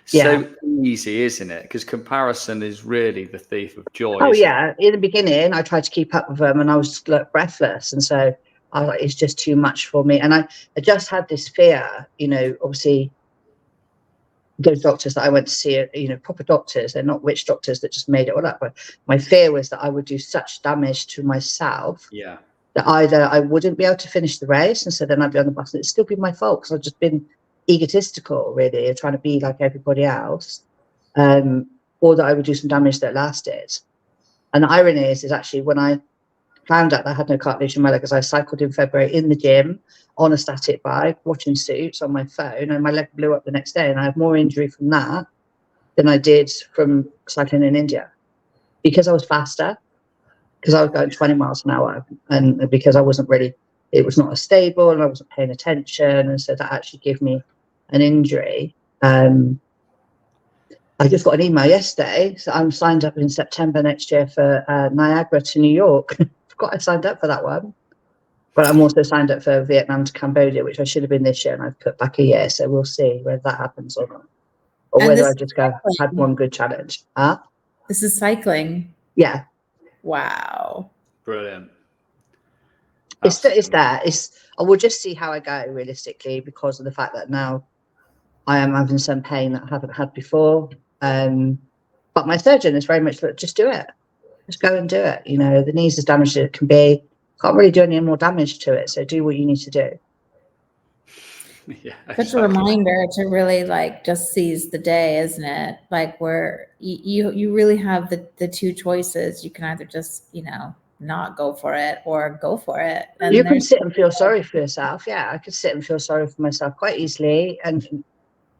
Speaker 3: Yeah.
Speaker 1: So easy, isn't it? Because comparison is really the thief of joy.
Speaker 3: Oh yeah. In the beginning, I tried to keep up with them, and I was like breathless, and so I was like, it's just too much for me. And I just had this fear, obviously. Those doctors that I went to see, proper doctors, they're not witch doctors that just made it all up. But my fear was that I would do such damage to myself that either I wouldn't be able to finish the race, and so then I'd be on the bus, and it'd still be my fault because I've just been egotistical, really, trying to be like everybody else, or that I would do some damage that lasted. And the irony is actually when I found out that I had no cartilage in my leg, because I cycled in February in the gym on a static bike, watching Suits on my phone, and my leg blew up the next day. And I have more injury from that than I did from cycling in India, because I was faster, because I was going 20 miles an hour, and because I wasn't really, it was not as stable, and I wasn't paying attention. And so that actually gave me an injury. I just got an email yesterday. So I'm signed up in September next year for Niagara to New York. Forgot I signed up for that one. But I'm also signed up for Vietnam to Cambodia, which I should have been this year, and I've put back a year. So we'll see whether that happens or not. Or whether I just had one good challenge.
Speaker 2: This is cycling.
Speaker 3: Yeah.
Speaker 2: Wow.
Speaker 1: Brilliant.
Speaker 3: It's there. I will just see how I go realistically, because of the fact that now I am having some pain that I haven't had before. But my surgeon is very much like, just do it. Just go and do it. The knee's as damaged as it can be. Can't really do any more damage to it. So do what you need to do.
Speaker 2: Yeah, such a reminder to really just seize the day, isn't it? Where you really have the two choices. You can either just, not go for it or go for it. And
Speaker 3: you can sit and feel sorry for yourself. Yeah, I could sit and feel sorry for myself quite easily. And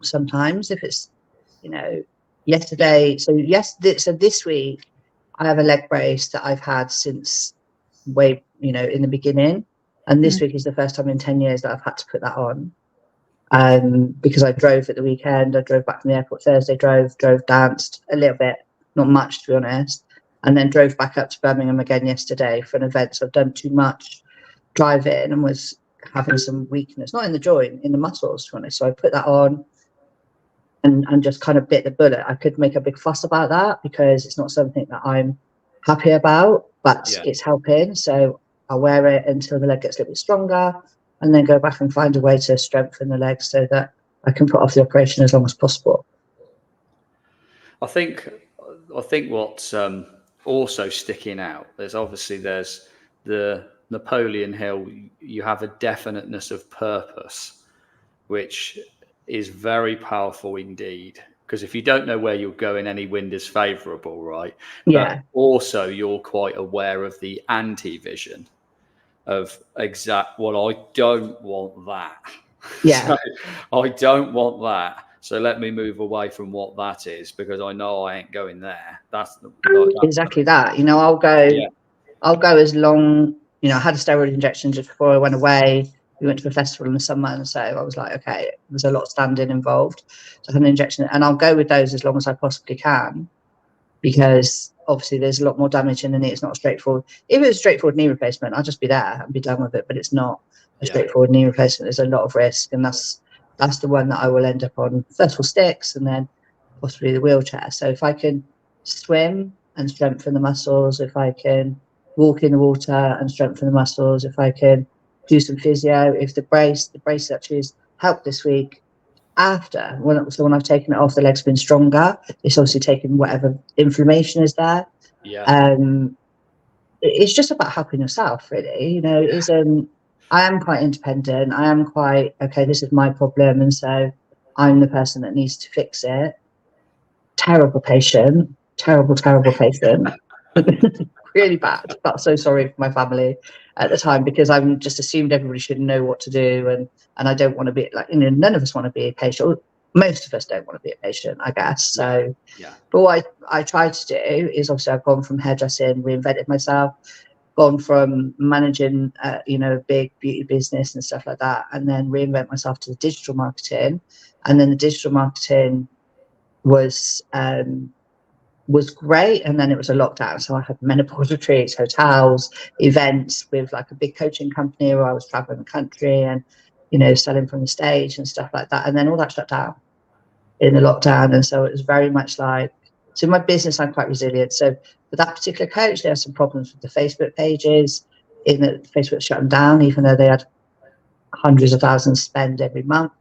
Speaker 3: sometimes if it's, yesterday. So this week I have a leg brace that I've had since way, in the beginning. And this week is the first time in 10 years that I've had to put that on. Because I drove at the weekend. I drove back from the airport Thursday, drove, danced a little bit, not much to be honest, and then drove back up to Birmingham again yesterday for an event. So I've done too much driving and was having some weakness, not in the joint, in the muscles, to be honest. So I put that on and just kind of bit the bullet. I could make a big fuss about that because it's not something that I'm happy about, but it's helping. So I'll wear it until the leg gets a little bit stronger, and then go back and find a way to strengthen the leg so that I can put off the operation as long as possible.
Speaker 1: I think what's also sticking out is obviously there's the Napoleon Hill. You have a definiteness of purpose, which is very powerful indeed. Because if you don't know where you're going, any wind is favourable, right?
Speaker 3: Yeah.
Speaker 1: But also you're quite aware of the anti-vision of I don't want that.
Speaker 3: Yeah.
Speaker 1: So I don't want that. So let me move away from what that is, because I know I ain't going there. That's
Speaker 3: exactly that. I'll go as long, I had a steroid injection just before I went away. We went to a festival in the summer, and so I was like, okay, there's a lot of standing involved. So I had an injection, and I'll go with those as long as I possibly can, because obviously there's a lot more damage in the knee. It's not straightforward. If it was a straightforward knee replacement, I'll just be there and be done with it. But it's not a straightforward knee replacement. There's a lot of risk, and that's the one that I will end up on, first of all sticks and then possibly the wheelchair. So if I can swim and strengthen the muscles, if I can walk in the water and strengthen the muscles, if I can do some physio, if the brace actually has helped this week, after when I've taken it off, the leg's been stronger. It's obviously taken whatever inflammation is there. It's just about helping yourself, really. You know, I am quite independent. I am quite, okay, this is my problem, and so I'm the person that needs to fix it. Terrible patient. Really bad. Felt so sorry for my family at the time, because I just assumed everybody should know what to do, and I don't want to be like, you know, none of us want to be a patient. Most of us don't want to be a patient, I guess. So, but what I tried to do is, obviously I've gone from hairdressing, reinvented myself, gone from managing, you know, a big beauty business and stuff like that, and then reinvent myself to the digital marketing. And then the digital marketing was great, and then it was a lockdown, so I had menopause retreats, hotels, events with like a big coaching company where I was traveling the country and, you know, selling from the stage and stuff like that, and then all that shut down in the lockdown. And so it was very much like, so in my business I'm quite resilient. So for that particular coach, there are some problems with the Facebook pages, in that Facebook shut them down even though they had hundreds of thousands spend every month.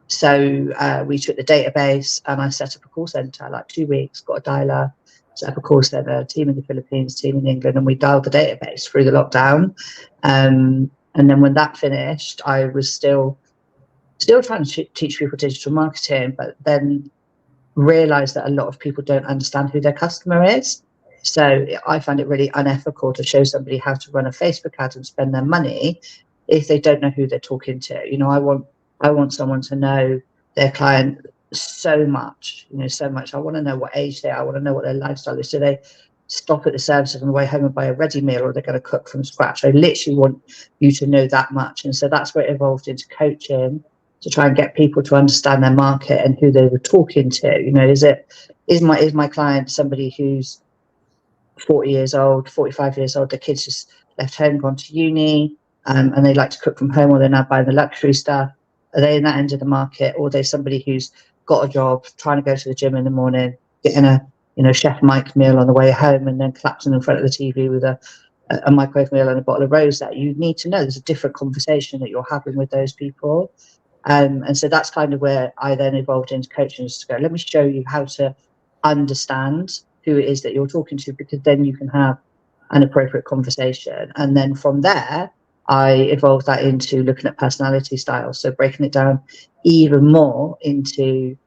Speaker 3: So we took the database and I set up a call center, like 2 weeks, got a dialer, set up a call center, team in the Philippines, team in England, and we dialed the database through the lockdown. And then when that finished, I was still trying to teach people digital marketing, but then realized that a lot of people don't understand who their customer is. So I find it really unethical to show somebody how to run a Facebook ad and spend their money if they don't know who they're talking to. You know, I want someone to know their client so much, you know, so much. I want to know what age they are. I want to know what their lifestyle is. Do they stop at the services on the way home and buy a ready meal, or they're going to cook from scratch? I literally want you to know that much. And so that's where it evolved into coaching, to try and get people to understand their market and who they were talking to. You know, is my client somebody who's 40 years old, 45 years old, the kids just left home, gone to uni, and they like to cook from home, or they're now buying the luxury stuff? Are they in that end of the market? Or are they somebody who's got a job, trying to go to the gym in the morning, getting a, you know, Chef Mike meal on the way home, and then collapsing in front of the TV with a microwave meal and a bottle of rosé? You need to know there's a different conversation that you're having with those people. And so that's kind of where I then evolved into coaching, is to go, let me show you how to understand who it is that you're talking to, because then you can have an appropriate conversation. And then from there, I evolved that into looking at personality styles. So breaking it down even more into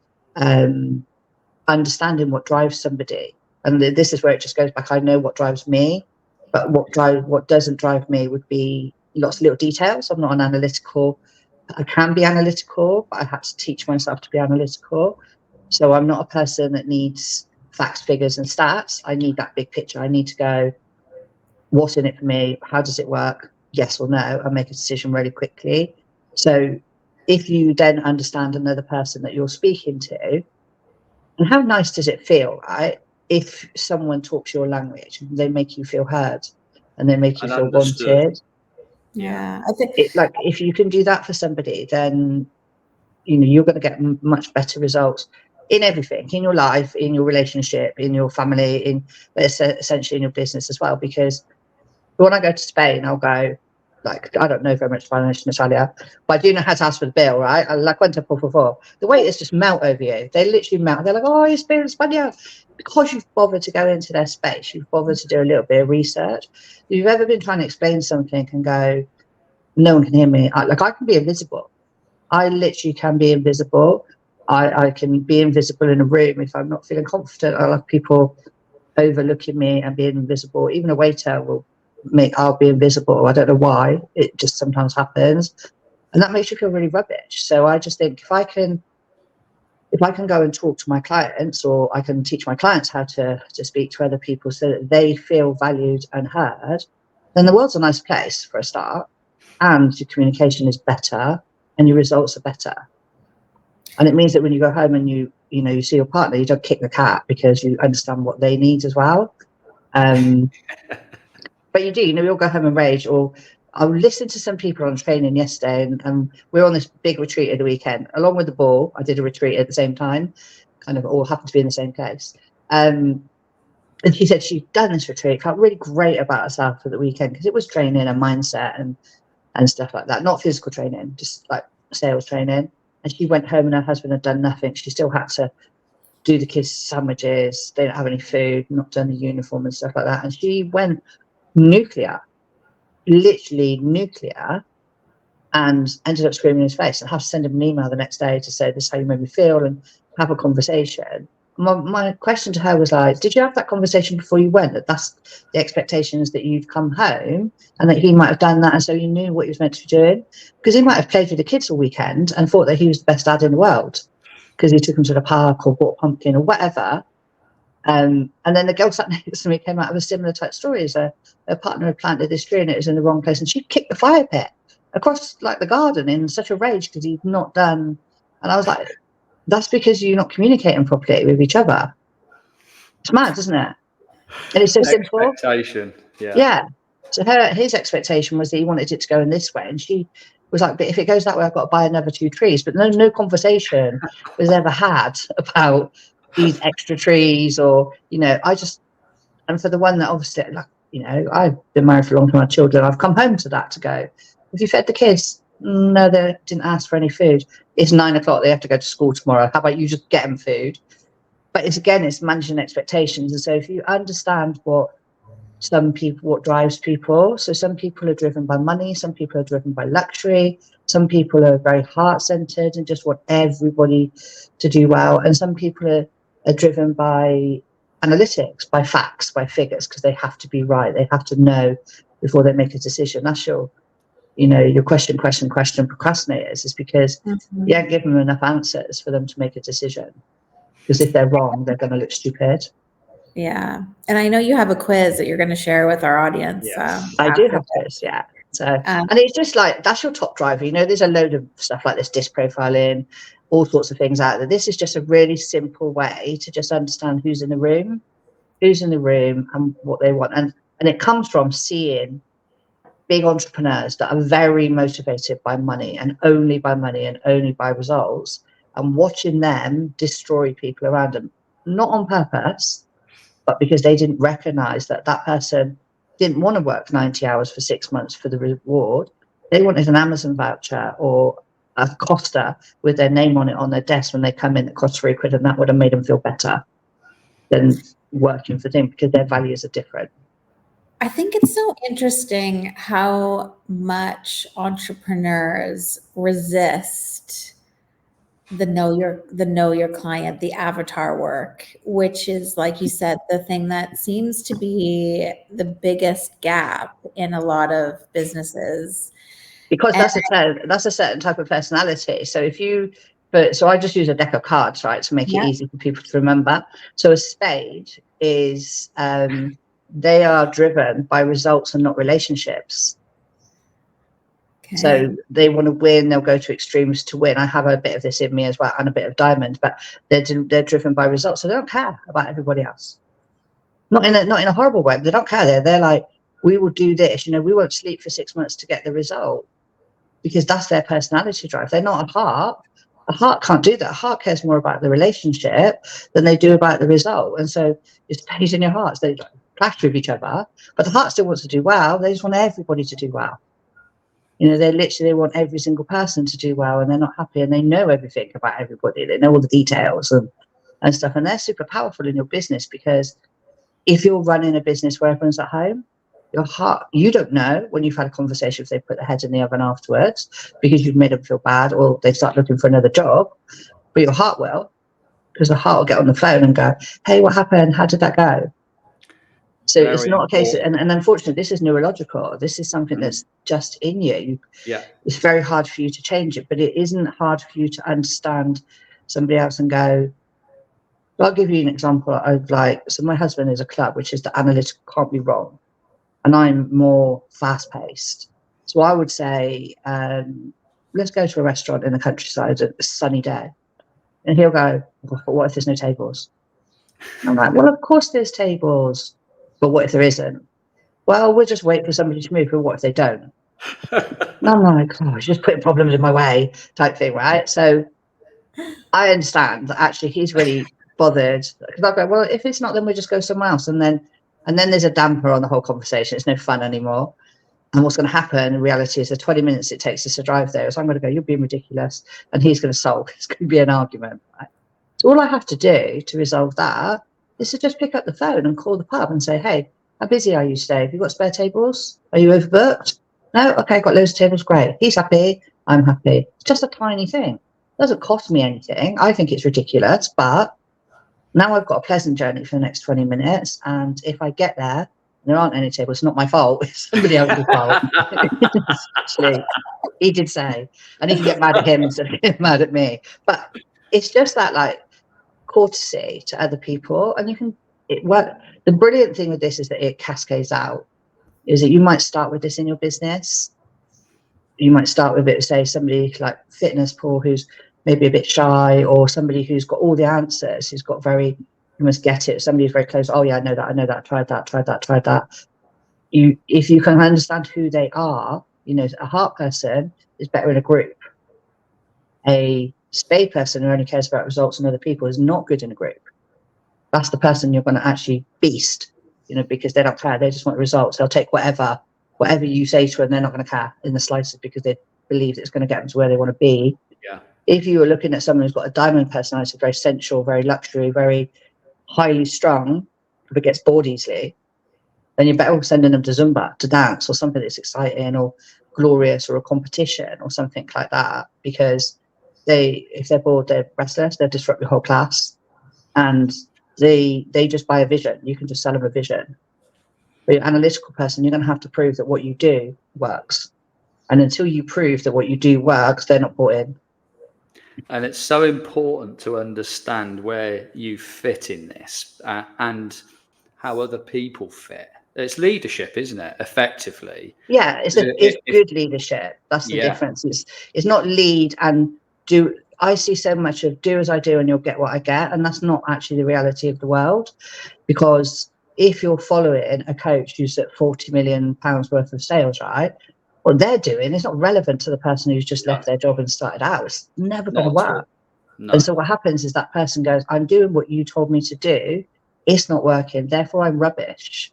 Speaker 3: understanding what drives somebody. And this is where it just goes back. I know what drives me, but what doesn't drive me would be lots of little details. I'm not an analytical. I can be analytical, but I had to teach myself to be analytical. So I'm not a person that needs facts, figures, and stats. I need that big picture. I need to go, what's in it for me? How does it work? Yes or no, and make a decision really quickly. So if you then understand another person that you're speaking to, and how nice does it feel, right? If someone talks your language, they make you feel heard and they make you feel wanted.
Speaker 2: Yeah, I think
Speaker 3: like if you can do that for somebody, then you know you're going to get much better results in everything, in your life, in your relationship, in your family, in essentially in your business as well. Because when I go to Spain, I'll go, like, I don't know very much Spanish, Natalia, but I do know how to ask for the bill, right? I like cuenta por favor. The waiters just melt over you. They literally melt. They're like, oh, you speak Spanish. Because you've bothered to go into their space, you've bothered to do a little bit of research. If you've ever been trying to explain something and go, no one can hear me, I can be invisible. I literally can be invisible. I can be invisible in a room if I'm not feeling confident. I love people overlooking me and being invisible. Even a waiter will I'll be invisible. I don't know why. It just sometimes happens. And that makes you feel really rubbish. So I just think if I can go and talk to my clients, or I can teach my clients how to speak to other people so that they feel valued and heard, then the world's a nice place for a start, and your communication is better and your results are better. And it means that when you go home and you see your partner, you don't kick the cat, because you understand what they need as well. But you do, we all go home and rage. Or I listened to some people on training yesterday, and we were on this big retreat at the weekend. Along with the ball, I did a retreat at the same time, kind of all happened to be in the same place. And she said she'd done this retreat, felt really great about herself for the weekend because it was training and mindset and stuff like that. Not physical training, just like sales training. And she went home and her husband had done nothing. She still had to do the kids' sandwiches. They didn't have any food, not done the uniform and stuff like that. And she went nuclear, literally nuclear, and ended up screaming in his face and have to send him an email the next day to say, this is how you made me feel, and have a conversation. My question to her was like, did you have that conversation before you went, that that's the expectations, that you'd come home and that he might have done that, and so you knew what he was meant to be doing? Because he might have played with the kids all weekend and thought that he was the best dad in the world because he took them to the park or bought a pumpkin or whatever. And then the girl sat next to me came out of a similar type story. As her partner had planted this tree and it was in the wrong place, and she kicked the fire pit across like the garden in such a rage because he'd not done. And I was like, that's because you're not communicating properly with each other. It's mad, isn't it? And it's so simple.
Speaker 1: Expectation.
Speaker 3: Yeah. So his expectation was that he wanted it to go in this way, and she was like, but if it goes that way, I've got to buy another 2 trees. But no conversation was ever had about these extra trees, or and for the one that obviously, like, I've been married for a long time, my children, I've come home to that to go, have you fed the kids? No, they didn't ask for any food. It's 9 o'clock, they have to go to school tomorrow. How about you just get them food? But it's managing expectations. And so if you understand what drives people, so some people are driven by money, some people are driven by luxury, some people are very heart-centered and just want everybody to do well, and some people are driven by analytics, by facts, by figures, because they have to be right, they have to know before they make a decision. That's your question procrastinators, is because you don't give them enough answers for them to make a decision, because if they're wrong, they're going to look stupid.
Speaker 2: Yeah. And I know you have a quiz that you're going to share with our audience.
Speaker 1: Yes.
Speaker 3: I do have quiz, yeah. So, and it's just like, that's your top driver. There's a load of stuff like this, disc profiling, all sorts of things out there. This is just a really simple way to just understand who's in the room and what they want. And it comes from seeing big entrepreneurs that are very motivated by money and only by results, and watching them destroy people around them, not on purpose, but because they didn't recognize that person didn't want to work 90 hours for 6 months for the reward. They wanted an Amazon voucher or a Costa with their name on it on their desk when they come in that costs £3, and that would have made them feel better than working for them, because their values are different.
Speaker 2: I think it's so interesting how much entrepreneurs resist the know your client, the avatar work, which is, like you said, the thing that seems to be the biggest gap in a lot of businesses.
Speaker 3: Because that's a certain type of personality. So so I just use a deck of cards, right, to make it easy for people to remember. So a spade is they are driven by results and not relationships. Okay. So they want to win, they'll go to extremes to win. I have a bit of this in me as well, and a bit of diamond, but they're driven by results. So they don't care about everybody else. Not in a horrible way. They don't care. They're like, we will do this. We won't sleep for 6 months to get the result, because that's their personality drive. They're not a heart. A heart can't do that. A heart cares more about the relationship than they do about the result. And so it's based in your hearts. They clash with each other, but the heart still wants to do well. They just want everybody to do well. They want every single person to do well, and they're not happy, and they know everything about everybody. They know all the details and stuff, and they're super powerful in your business, because if you're running a business where everyone's at home, your heart, you don't know when you've had a conversation if they put their head in the oven afterwards because you've made them feel bad, or they start looking for another job, but your heart will, because the heart will get on the phone and go, hey, what happened? How did that go? So it's not a case, and unfortunately, this is neurological. This is something that's just in you. Yeah, it's very hard for you to change it, but it isn't hard for you to understand somebody else and go. Well, I'll give you an example. So my husband is a club, which is the analytical can't be wrong, and I'm more fast-paced. So I would say, let's go to a restaurant in the countryside, a sunny day, and he'll go, well, what if there's no tables? And I'm like, well, of course there's tables. But what if there isn't? Well, we'll just wait for somebody to move. But what if they don't? And I'm like, oh, it's just putting problems in my way type thing, right? So I understand that actually he's really bothered, because I go, well, if it's not, then we'll just go somewhere else. And then there's a damper on the whole conversation. It's no fun anymore. And what's going to happen in reality is the 20 minutes it takes us to drive there. So I'm going to go, you're being ridiculous. And he's going to sulk. It's going to be an argument. Right? So all I have to do to resolve that is to just pick up the phone and call the pub and say, hey, how busy are you today? Have you got spare tables? Are you overbooked? No? Okay, got loads of tables. Great. He's happy. I'm happy. It's just a tiny thing. It doesn't cost me anything. I think it's ridiculous, but now I've got a pleasant journey for the next 20 minutes. And if I get there, there aren't any tables. It's not my fault. It's somebody else's fault. Actually, he did say, and he can get mad at him instead of getting mad at me. But it's just that like courtesy to other people, and you can work. The brilliant thing with this is that it cascades out. Is that you might start with this in your business. You might start with it, say somebody like fitness Paul, who's maybe a bit shy, or somebody who's got all the answers, who's got you must get it. Somebody who's very close. Oh yeah, I know that. Tried that. If you can understand who they are, a heart person is better in a group. A spade person who only cares about results and other people is not good in a group. That's the person you're going to actually beast, because they don't care. They just want results. They'll take whatever you say to them. They're not going to care in the slightest because they believe it's going to get them to where they want to be.
Speaker 1: Yeah.
Speaker 3: If you were looking at someone who's got a diamond personality, very sensual, very luxury, very highly strung, but gets bored easily, then you're better off sending them to Zumba, to dance, or something that's exciting or glorious, or a competition or something like that, because if they're bored, they're restless, they'll disrupt your whole class, and they just buy a vision. You can just sell them a vision. But your analytical person, you're going to have to prove that what you do works, and until you prove that what you do works, they're not bought in.
Speaker 1: And it's so important to understand where you fit in this and how other people fit. It's leadership, isn't it? Effectively.
Speaker 3: Yeah, it's good leadership. That's the difference. It's not lead and do. I see so much of do as I do and you'll get what I get. And that's not actually the reality of the world, because if you're following a coach who's at £40 million worth of sales, right? What they're doing is not relevant to the person who's just left their job and started out. It's never going to work. No. And so what happens is that person goes, I'm doing what you told me to do. It's not working. Therefore, I'm rubbish.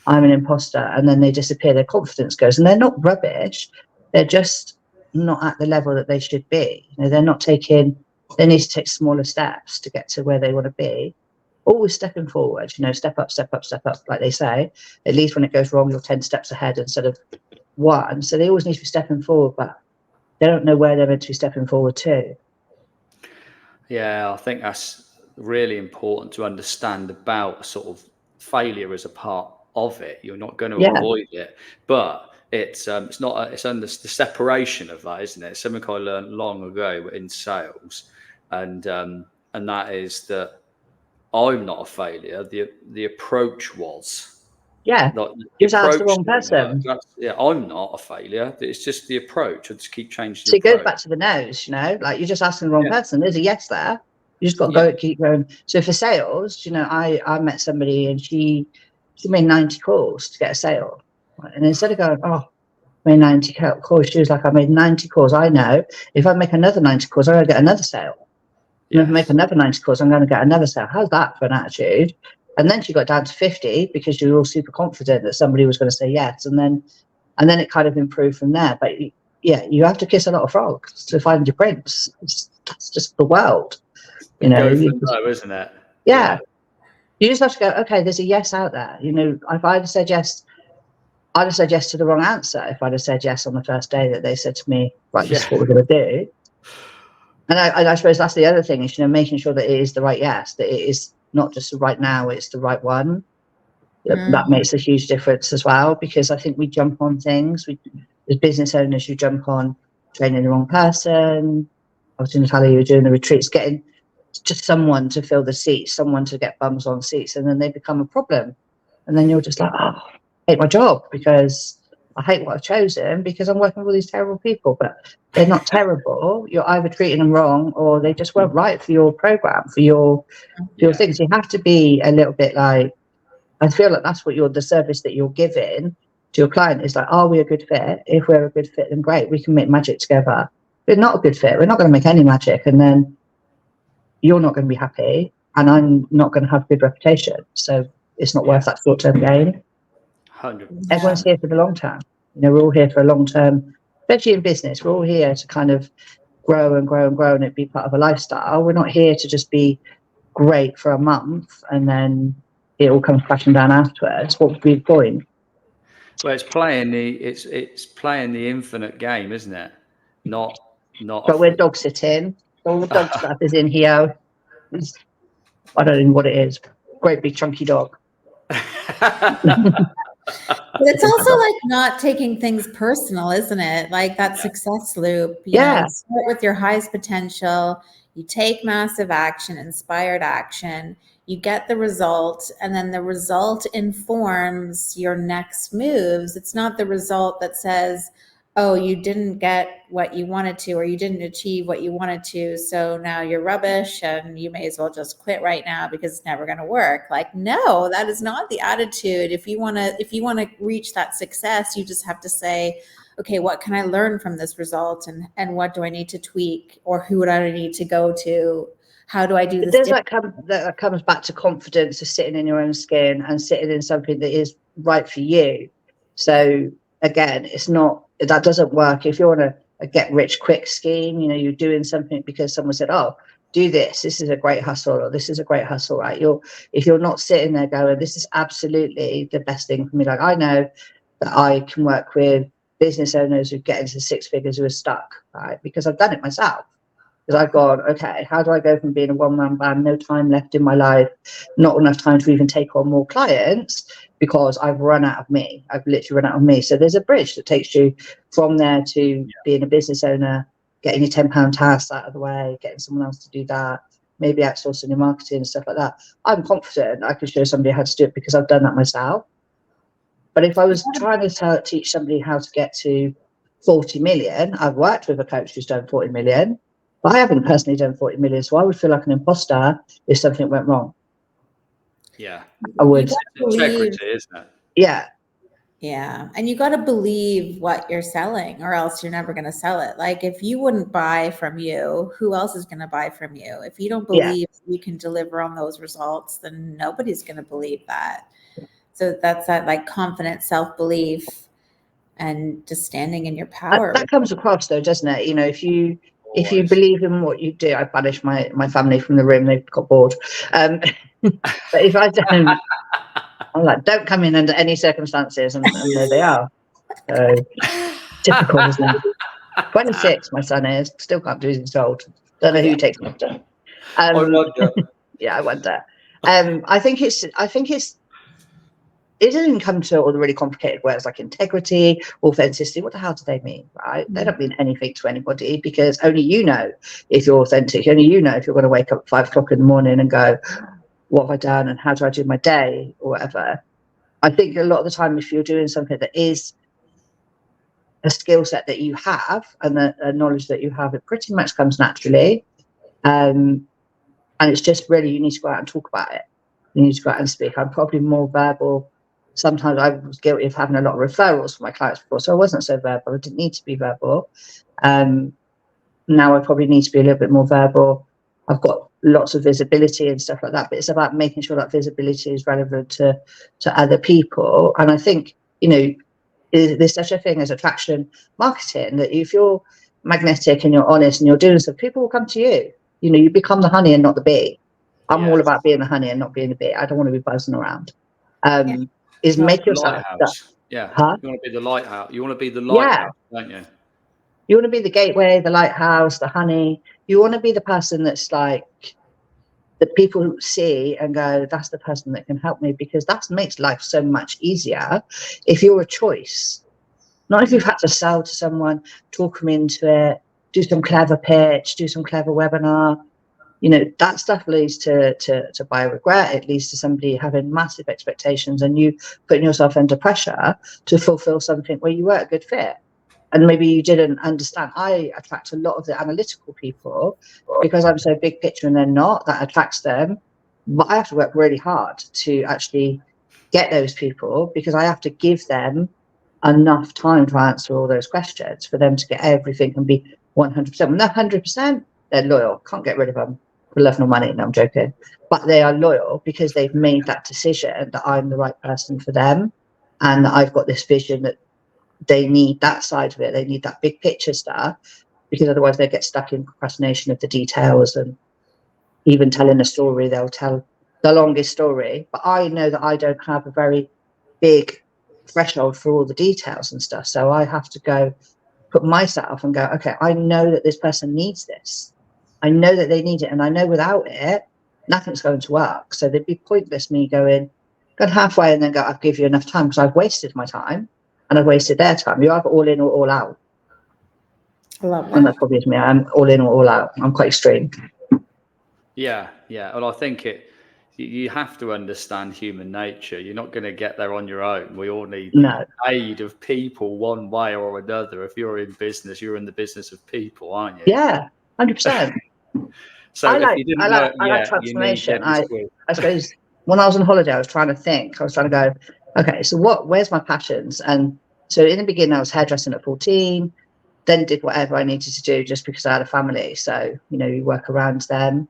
Speaker 3: I'm an imposter. And then they disappear. Their confidence goes. And they're not rubbish. They're just not at the level that they should be. They're not taking, they need to take smaller steps to get to where they want to be. Always stepping forward, step up, like they say. At least when it goes wrong, you're 10 steps ahead instead of one. So they always need to be stepping forward, but they don't know where they're meant to be stepping forward to.
Speaker 1: Yeah, I think that's really important to understand about sort of failure as a part of it. You're not going to avoid it, but it's not. It's under the separation of that, isn't it? It's something I learned long ago in sales, and that is that I'm not a failure. The approach was.
Speaker 3: Yeah, you just asked the wrong person.
Speaker 1: I'm not a failure. It's just the approach. I just keep changing.
Speaker 3: So it goes back to the nose, like you're just asking the wrong person. There's a yes there. You just got to keep going. So for sales, I met somebody and she made 90 calls to get a sale. And instead of going, I made 90 calls, she was like, I made 90 calls. I know if I make another 90 calls, I'm going to get another sale. Yes. If I make another 90 calls, I'm going to get another sale. How's that for an attitude? And then she got down to 50 because she was all super confident that somebody was going to say yes. And then it kind of improved from there. But you have to kiss a lot of frogs to find your prince. That's just the world,
Speaker 1: Go from there, isn't it?
Speaker 3: Yeah. You just have to go, okay, there's a yes out there. If I'd have said yes, I'd have said yes to the wrong answer. If I'd have said yes on the first day that they said to me, right, this is what we're going to do. And I suppose that's the other thing is, making sure that it is the right yes, that it is not just right now, it's the right one. That makes a huge difference as well, because I think we jump on things. As business owners, you jump on training the wrong person. Obviously, Natalia, you're doing the retreats, getting just someone to fill the seats, someone to get bums on seats, and then they become a problem. And then you're just like, I hate my job because I hate what I've chosen because I'm working with all these terrible people. But they're not terrible. You're either treating them wrong or they just weren't right for your program, for your things. You have to be a little bit like, I feel like that's what the service that you're giving to your client is like, are we a good fit? If we're a good fit, then great, we can make magic together. If we're not a good fit, we're not going to make any magic, and then you're not going to be happy, and I'm not going to have a good reputation. So it's not worth that short-term gain.
Speaker 1: 100%.
Speaker 3: Everyone's here for the long term. We're all here for a long term, especially in business. We're all here to kind of grow and grow and grow, and it be part of a lifestyle. We're not here to just be great for a month and then it all comes crashing down afterwards. What would be the point?
Speaker 1: Well, it's playing the infinite game, isn't it? Not.
Speaker 3: But we're dog sitting. All the dog stuff is in here. I don't know what it is. Great big chunky dog.
Speaker 2: But it's also like not taking things personal, isn't it? Like that success loop. You know, you start with your highest potential, you take massive action, inspired action, you get the result, and then the result informs your next moves. It's not the result that says, oh, you didn't get what you wanted to, or you didn't achieve what you wanted to, so now you're rubbish and you may as well just quit right now because it's never going to work. Like, no, that is not the attitude. If you want to reach that success, you just have to say, okay, what can I learn from this result, and what do I need to tweak, or who would I need to go to? How do I do this?
Speaker 3: That comes back to confidence of sitting in your own skin and sitting in something that is right for you. So again, that doesn't work if you're on a get rich quick scheme. You're doing something because someone said, oh, do this is a great hustle, or this is a great hustle, right? If you're not sitting there going, this is absolutely the best thing for me. Like, I know that I can work with business owners who get into six figures who are stuck, right? Because I've done it myself. Because I've gone, okay, how do I go from being a one-man band, no time left in my life, not enough time to even take on more clients, because I've run out of me. I've literally run out of me. So there's a bridge that takes you from there to being a business owner, getting your £10 tasks out of the way, getting someone else to do that, maybe outsourcing your marketing and stuff like that. I'm confident I can show somebody how to do it because I've done that myself. But if I was trying to teach somebody how to get to 40 million, I've worked with a coach who's done 40 million, but I haven't personally done 40 million. So I would feel like an imposter if something went wrong.
Speaker 1: Yeah.
Speaker 3: I would.
Speaker 1: Integrity, isn't it?
Speaker 3: Yeah.
Speaker 2: Yeah. And you got to believe what you're selling, or else you're never going to sell it. Like, if you wouldn't buy from you, who else is going to buy from you? If you don't believe you can deliver on those results, then nobody's going to believe that. So that's that like confident self-belief and just standing in your power.
Speaker 3: That comes across though, doesn't it? If you believe in what you do, I banish my family from the room. They've got bored. But if I don't, I'm like, don't come in under any circumstances, and there they are. So typical, isn't it? 26, my son is, still can't do as he's told. Don't know who takes him after.
Speaker 1: I wonder.
Speaker 3: Yeah, I wonder. I think it doesn't come to all the really complicated words like integrity, authenticity. What the hell do they mean, right? They don't mean anything to anybody, because only you know if you're authentic. Only you know if you're going to wake up at 5 o'clock in the morning and go, what have I done and how do I do my day or whatever. I think a lot of the time, if you're doing something that is a skill set that you have and the knowledge that you have, it pretty much comes naturally. And it's just really, you need to go out and talk about it. You need to go out and speak. I'm probably more verbal. Sometimes I was guilty of having a lot of referrals for my clients before, so I wasn't so verbal. I didn't need to be verbal. Now I probably need to be a little bit more verbal. I've got lots of visibility and stuff like that, but it's about making sure that visibility is relevant to other people. And I think, there's such a thing as attraction marketing, that if you're magnetic and you're honest and you're doing stuff, people will come to you. You become the honey and not the bee. I'm all about being the honey and not being the bee. I don't want to be buzzing around. Make yourself.
Speaker 1: Yeah.
Speaker 3: Huh?
Speaker 1: You want to be the lighthouse. You want to be the lighthouse, don't you?
Speaker 3: You want to be the gateway, the lighthouse, the honey. You want to be the person that's like, that people see and go, that's the person that can help me, because that makes life so much easier if you're a choice. Not if you've had to sell to someone, talk them into it, do some clever pitch, do some clever webinar. That stuff leads to buyer regret. It leads to somebody having massive expectations and you putting yourself under pressure to fulfill something where you weren't a good fit. And maybe you didn't understand. I attract a lot of the analytical people because I'm so big picture and they're not. That attracts them. But I have to work really hard to actually get those people, because I have to give them enough time to answer all those questions for them to get everything and be 100%. When they're 100%, they're loyal. Can't get rid of them for love nor money. No, I'm joking. But they are loyal because they've made that decision that I'm the right person for them, and that I've got this vision that they need that side of it. They need that big picture stuff, because otherwise they get stuck in procrastination of the details. And even telling a story, they'll tell the longest story. But I know that I don't have a very big threshold for all the details and stuff. So I have to go put myself and go, okay, I know that this person needs this. I know that they need it. And I know without it, nothing's going to work. So it'd be pointless me going halfway and then go, I'll give you enough time, because I've wasted my time and I've wasted their time. You either all in or all out.
Speaker 2: I love that.
Speaker 3: And that probably is me. I'm all in or all out. I'm quite extreme.
Speaker 1: Yeah. Well, I think you have to understand human nature. You're not going to get there on your own. We all need aid of people one way or another. If you're in business, you're in the business of people, aren't you?
Speaker 3: Yeah, 100%.
Speaker 1: So
Speaker 3: I
Speaker 1: if you didn't know,
Speaker 3: like transformation.
Speaker 1: I
Speaker 3: suppose when I was on holiday, I was trying to think. I was trying to go, okay, so where's my passions? And so in the beginning, I was hairdressing at 14, then did whatever I needed to do just because I had a family. So, you work around them.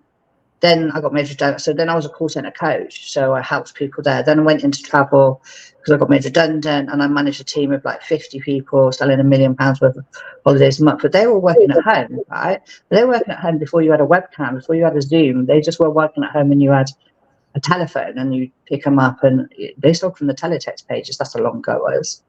Speaker 3: Then I got made redundant. So then I was a call center coach. So I helped people there. Then I went into travel because I got made redundant, and I managed a team of like 50 people selling £1 million worth of holidays a month. But they were working at home, right? They were working at home before you had a webcam, before you had a Zoom. They just were working at home, and you had a telephone and you pick them up, and they sold from the teletext pages. That's how long ago it was.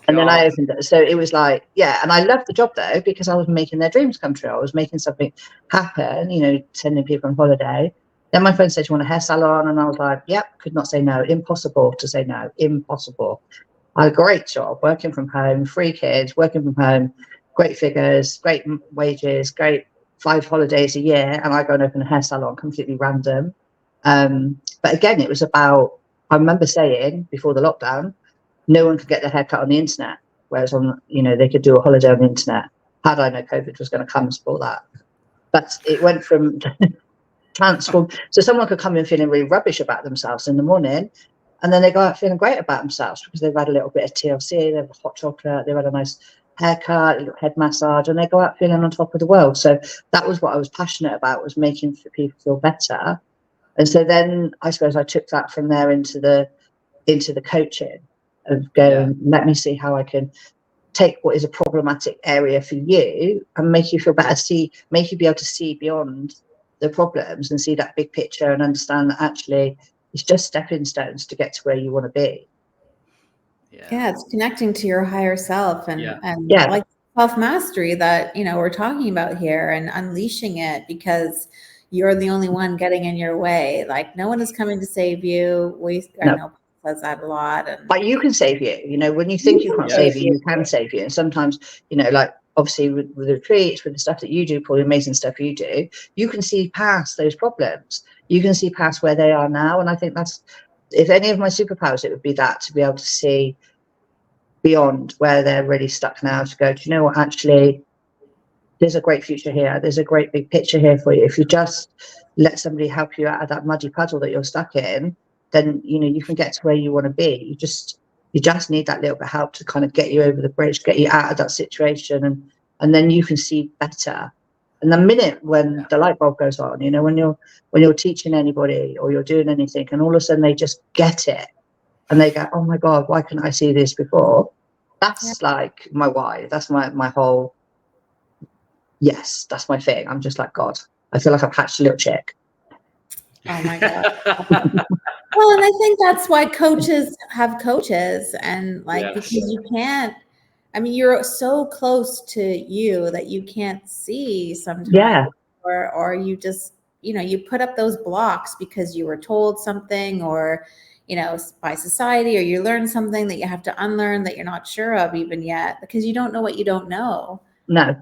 Speaker 3: And then I opened it. So it was like, yeah. And I loved the job though, because I was making their dreams come true. I was making something happen, sending people on holiday. Then my friend said, you want a hair salon? And I was like, yep, could not say no. Impossible to say no. Impossible. I had a great job, working from home, 3 kids, working from home, great figures, great wages, great 5 holidays a year. And I go and open a hair salon, completely random. But again, it was about, I remember saying before the lockdown, no one could get their hair cut on the internet, whereas they could do a holiday on the internet. Had I known COVID was going to come and spoil that. But it went from transform. So someone could come in feeling really rubbish about themselves in the morning, and then they go out feeling great about themselves because they've had a little bit of TLC, they've had hot chocolate, they've had a nice haircut, a little head massage, and they go out feeling on top of the world. So that was what I was passionate about, was making people feel better. And so then I suppose I took that from there into the coaching of going, let me see how I can take what is a problematic area for you and make you feel better, make you be able to see beyond the problems and see that big picture and understand that actually it's just stepping stones to get to where you want to be.
Speaker 2: Yeah, it's connecting to your higher self and like self-mastery that, we're talking about here, and unleashing it, because you're the only one getting in your way. Like, no one is coming to save you. I know says that a lot.
Speaker 3: But you can save you. When you think you can't save you, you can save you. And sometimes, like obviously with the retreats, with the stuff that you do, Paul, the amazing stuff you do, you can see past those problems. You can see past where they are now. And I think that's, if any of my superpowers, it would be that, to be able to see beyond where they're really stuck now, to go, do you know what, actually, there's a great future here. There's a great big picture here for you. If you just let somebody help you out of that muddy puddle that you're stuck in, then you can get to where you want to be. You just need that little bit of help to kind of get you over the bridge, get you out of that situation, and then you can see better. And the minute when the light bulb goes on, when you're teaching anybody or you're doing anything, and all of a sudden they just get it, and they go, oh my God, why couldn't I see this before? That's like my why. That's my whole. Yes, that's my thing. I'm just like, God, I feel like I've hatched a little chick.
Speaker 2: Oh my God. Well, and I think that's why coaches have coaches, and because you can't, you're so close to you that you can't see sometimes, or you just, you put up those blocks because you were told something, or, by society, or you learn something that you have to unlearn that you're not sure of even yet, because you don't know what you don't know.
Speaker 3: No.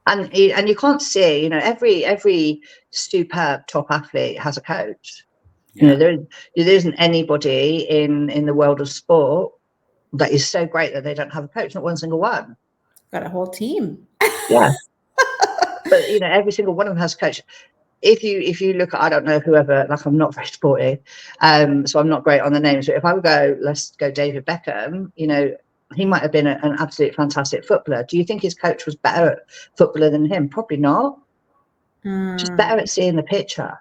Speaker 3: And you can't see, every superb top athlete has a coach. There isn't anybody in the world of sport that is so great that they don't have a coach. Not one single one.
Speaker 2: Got a whole team.
Speaker 3: Yeah. But every single one of them has a coach. if you look at, I don't know, whoever, like, I'm not very sporty, so I'm not great on the names, but if I would go, let's go David Beckham, you know, he might have been an absolute fantastic footballer. Do you think his coach was better at footballer than him? Probably not. Just better at seeing the picture.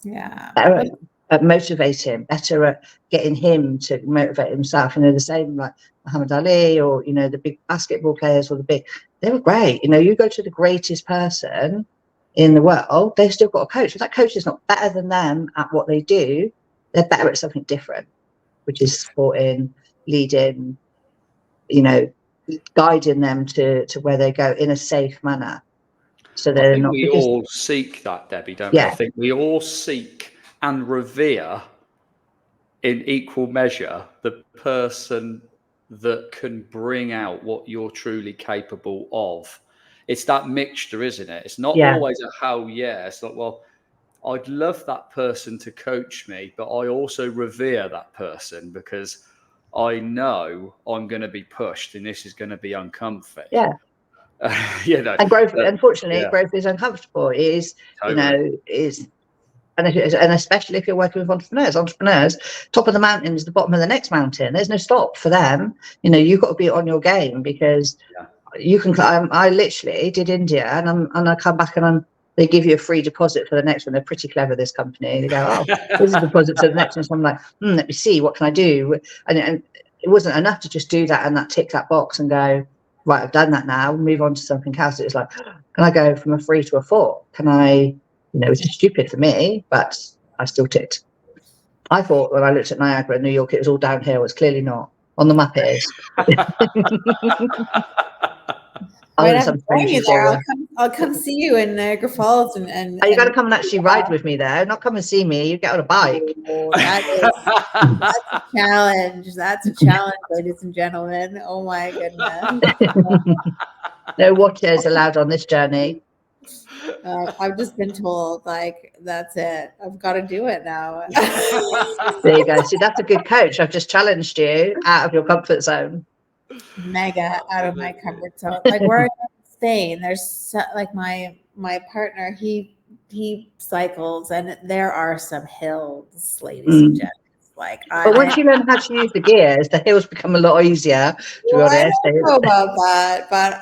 Speaker 2: Yeah.
Speaker 3: Better at motivating, better at getting him to motivate himself. You know, the same like Muhammad Ali, or, you know, the big basketball players, or they were great. You know, you go to the greatest person in the world, they've still got a coach. If that coach is not better than them at what they do, they're better at something different, which is supporting, leading, you know, guiding them to where they go in a safe manner. So they're not.
Speaker 1: We all seek that, Debbie, don't we? I think we all seek and revere in equal measure the person that can bring out what you're truly capable of. It's that mixture, isn't it? It's not always a how, it's like, well, I'd love that person to coach me, but I also revere that person because I know I'm going to be pushed and this is going to be uncomfy.
Speaker 3: Yeah.
Speaker 1: You know,
Speaker 3: and growth, unfortunately, growth is uncomfortable. It is, totally. You know, and especially if you're working with entrepreneurs, top of the mountain is the bottom of the next mountain. There's no stop for them. You know, you've got to be on your game because you can. I literally did India, and I come back and they give you a free deposit for the next one. They're pretty clever, this company. They go, oh, here's a deposit to the next one. So I'm like, let me see, what can I do? And it wasn't enough to just do that and tick that box and go, right, I've done that now, move on to something else. It was like, can I go from a 3 to a 4? Can I, you know, it's stupid for me, but I still ticked. I thought when I looked at Niagara, New York, it was all downhill. It's clearly not. On the map it is.
Speaker 2: I'll come see you in Niagara Falls. And
Speaker 3: you got to come and actually ride with me there, not come and see me. You get on a bike.
Speaker 2: Oh, that's a challenge. That's a challenge, ladies and gentlemen. Oh my goodness.
Speaker 3: No watchers allowed on this journey.
Speaker 2: I've just been told, like, that's it. I've got to do it now.
Speaker 3: There you go. See, that's a good coach. I've just challenged you out of your comfort zone.
Speaker 2: Mega out of my comfort zone. Like, where I'm staying, there's like my partner, he cycles, and there are some hills, ladies and gentlemen. Like,
Speaker 3: but once you learn how to use the gears, the hills become a lot easier. To be honest,
Speaker 2: I don't know about that, but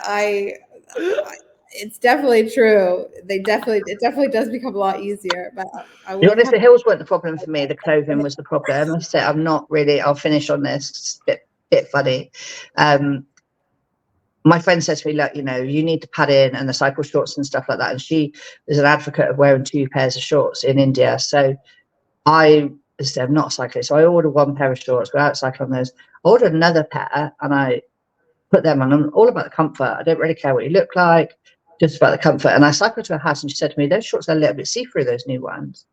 Speaker 2: it's definitely true. It definitely does become a lot easier. But
Speaker 3: to be honest, the hills weren't the problem for me. The clothing was the problem. I said, I'm not really. I'll finish on this. It's a bit funny. My friend says to me, look, you know, you need to pad in and the cycle shorts and stuff like that. And she is an advocate of wearing 2 pairs of shorts in India. So I'm not a cyclist. So I ordered 1 pair of shorts, go out cycling on those. I ordered another pair and I put them on. I'm all about the comfort. I don't really care what you look like, just about the comfort. And I cycled to her house and she said to me, those shorts are a little bit see-through, those new ones.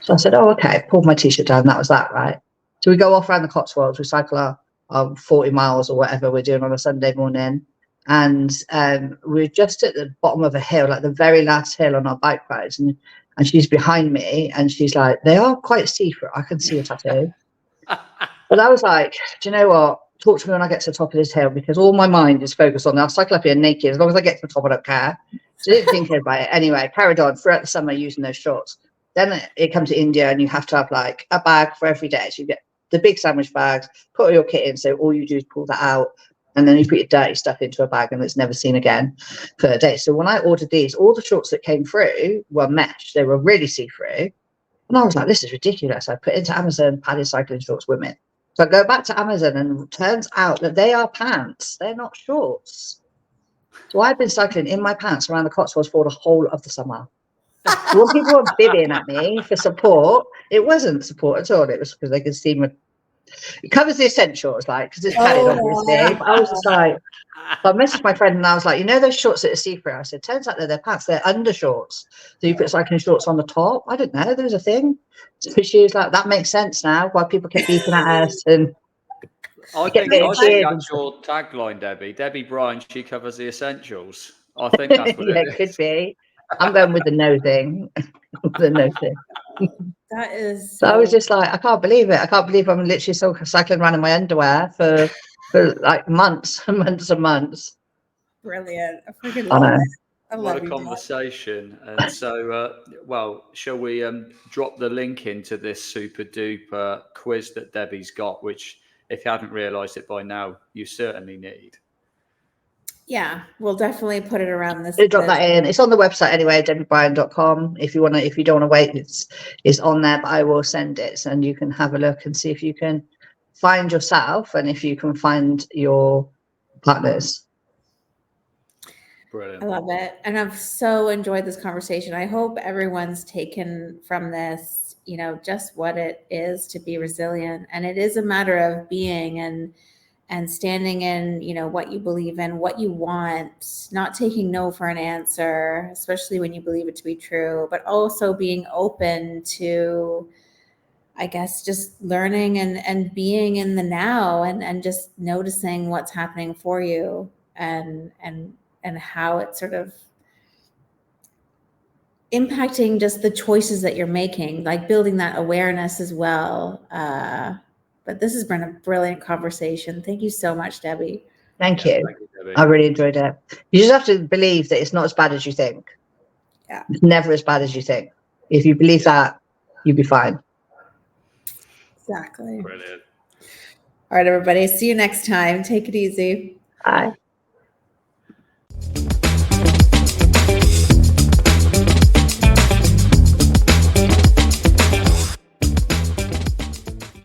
Speaker 3: So I said, oh, okay. Pulled my t-shirt down. That was that, right? So we go off around the Cotswolds. We cycle our 40 miles or whatever we're doing on a Sunday morning. And we're just at the bottom of a hill, like the very last hill on our bike rides. And she's behind me and she's like, they are quite see-through. I can see a tattoo. But I was like, do you know what? Talk to me when I get to the top of this hill, because all my mind is focused on that. I'll cycle up here naked. As long as I get to the top, I don't care. So I didn't think about it. Anyway, carried on throughout the summer using those shorts. Then it comes to India and you have to have like a bag for every day. So you get the big sandwich bags, put all your kit in. So all you do is pull that out. And then you put your dirty stuff into a bag and it's never seen again for a day. So when I ordered these, all the shorts that came through were mesh. They were really see-through. And I was like, this is ridiculous. I put into Amazon, padded cycling shorts, women. So I go back to Amazon and it turns out that they are pants. They're not shorts. So I've been cycling in my pants around the Cotswolds for the whole of the summer. When people were bidding at me for support, it wasn't support at all. It was because they could see my... It covers the essentials, like, because it's padded, obviously. But I was just like... So I messaged my friend and I was like, you know those shorts that are see-through? I said, turns out they're pants. They're undershorts. So you put cycling shorts on the top. I didn't know. There was a thing. So she was like, that makes sense now, why people kept beeping at us. And
Speaker 1: I think that's your tagline, Debbie. Debbie Bryan, she covers the essentials. I think that's what it is.
Speaker 3: Could be. I'm going with the no thing. The no thing.
Speaker 2: That is.
Speaker 3: So I was just like, I can't believe it. I can't believe I'm literally still cycling around in my underwear for like months and months and months.
Speaker 2: Brilliant. I freaking love it. I
Speaker 1: what
Speaker 2: love
Speaker 1: a
Speaker 2: you, Deb.
Speaker 1: conversation. And so, well, shall we drop the link into this super duper quiz that Debbie's got, which, if you haven't realised it by now, you certainly need.
Speaker 2: Yeah, we'll definitely put it around this.
Speaker 3: Drop that in. It's on the website anyway, debbiebryan.com. If you don't want to wait, it's on there, but I will send it and you can have a look and see if you can find yourself and if you can find your partners.
Speaker 1: Brilliant.
Speaker 2: I love it. And I've so enjoyed this conversation. I hope everyone's taken from this, just what it is to be resilient. And it is a matter of being and standing in, what you believe in, what you want, not taking no for an answer, especially when you believe it to be true, but also being open to, I guess, just learning and being in the now and just noticing what's happening for you and how it's sort of impacting just the choices that you're making, like building that awareness as well. But this has been a brilliant conversation. Thank you so much, Debbie.
Speaker 3: Thank you.
Speaker 1: Thank you, Debbie.
Speaker 3: I really enjoyed it. You just have to believe that it's not as bad as you think.
Speaker 2: Yeah.
Speaker 3: It's never as bad as you think. If you believe that, you'll be fine.
Speaker 2: Exactly.
Speaker 1: Brilliant.
Speaker 2: All right, everybody. See you next time. Take it easy.
Speaker 3: Bye.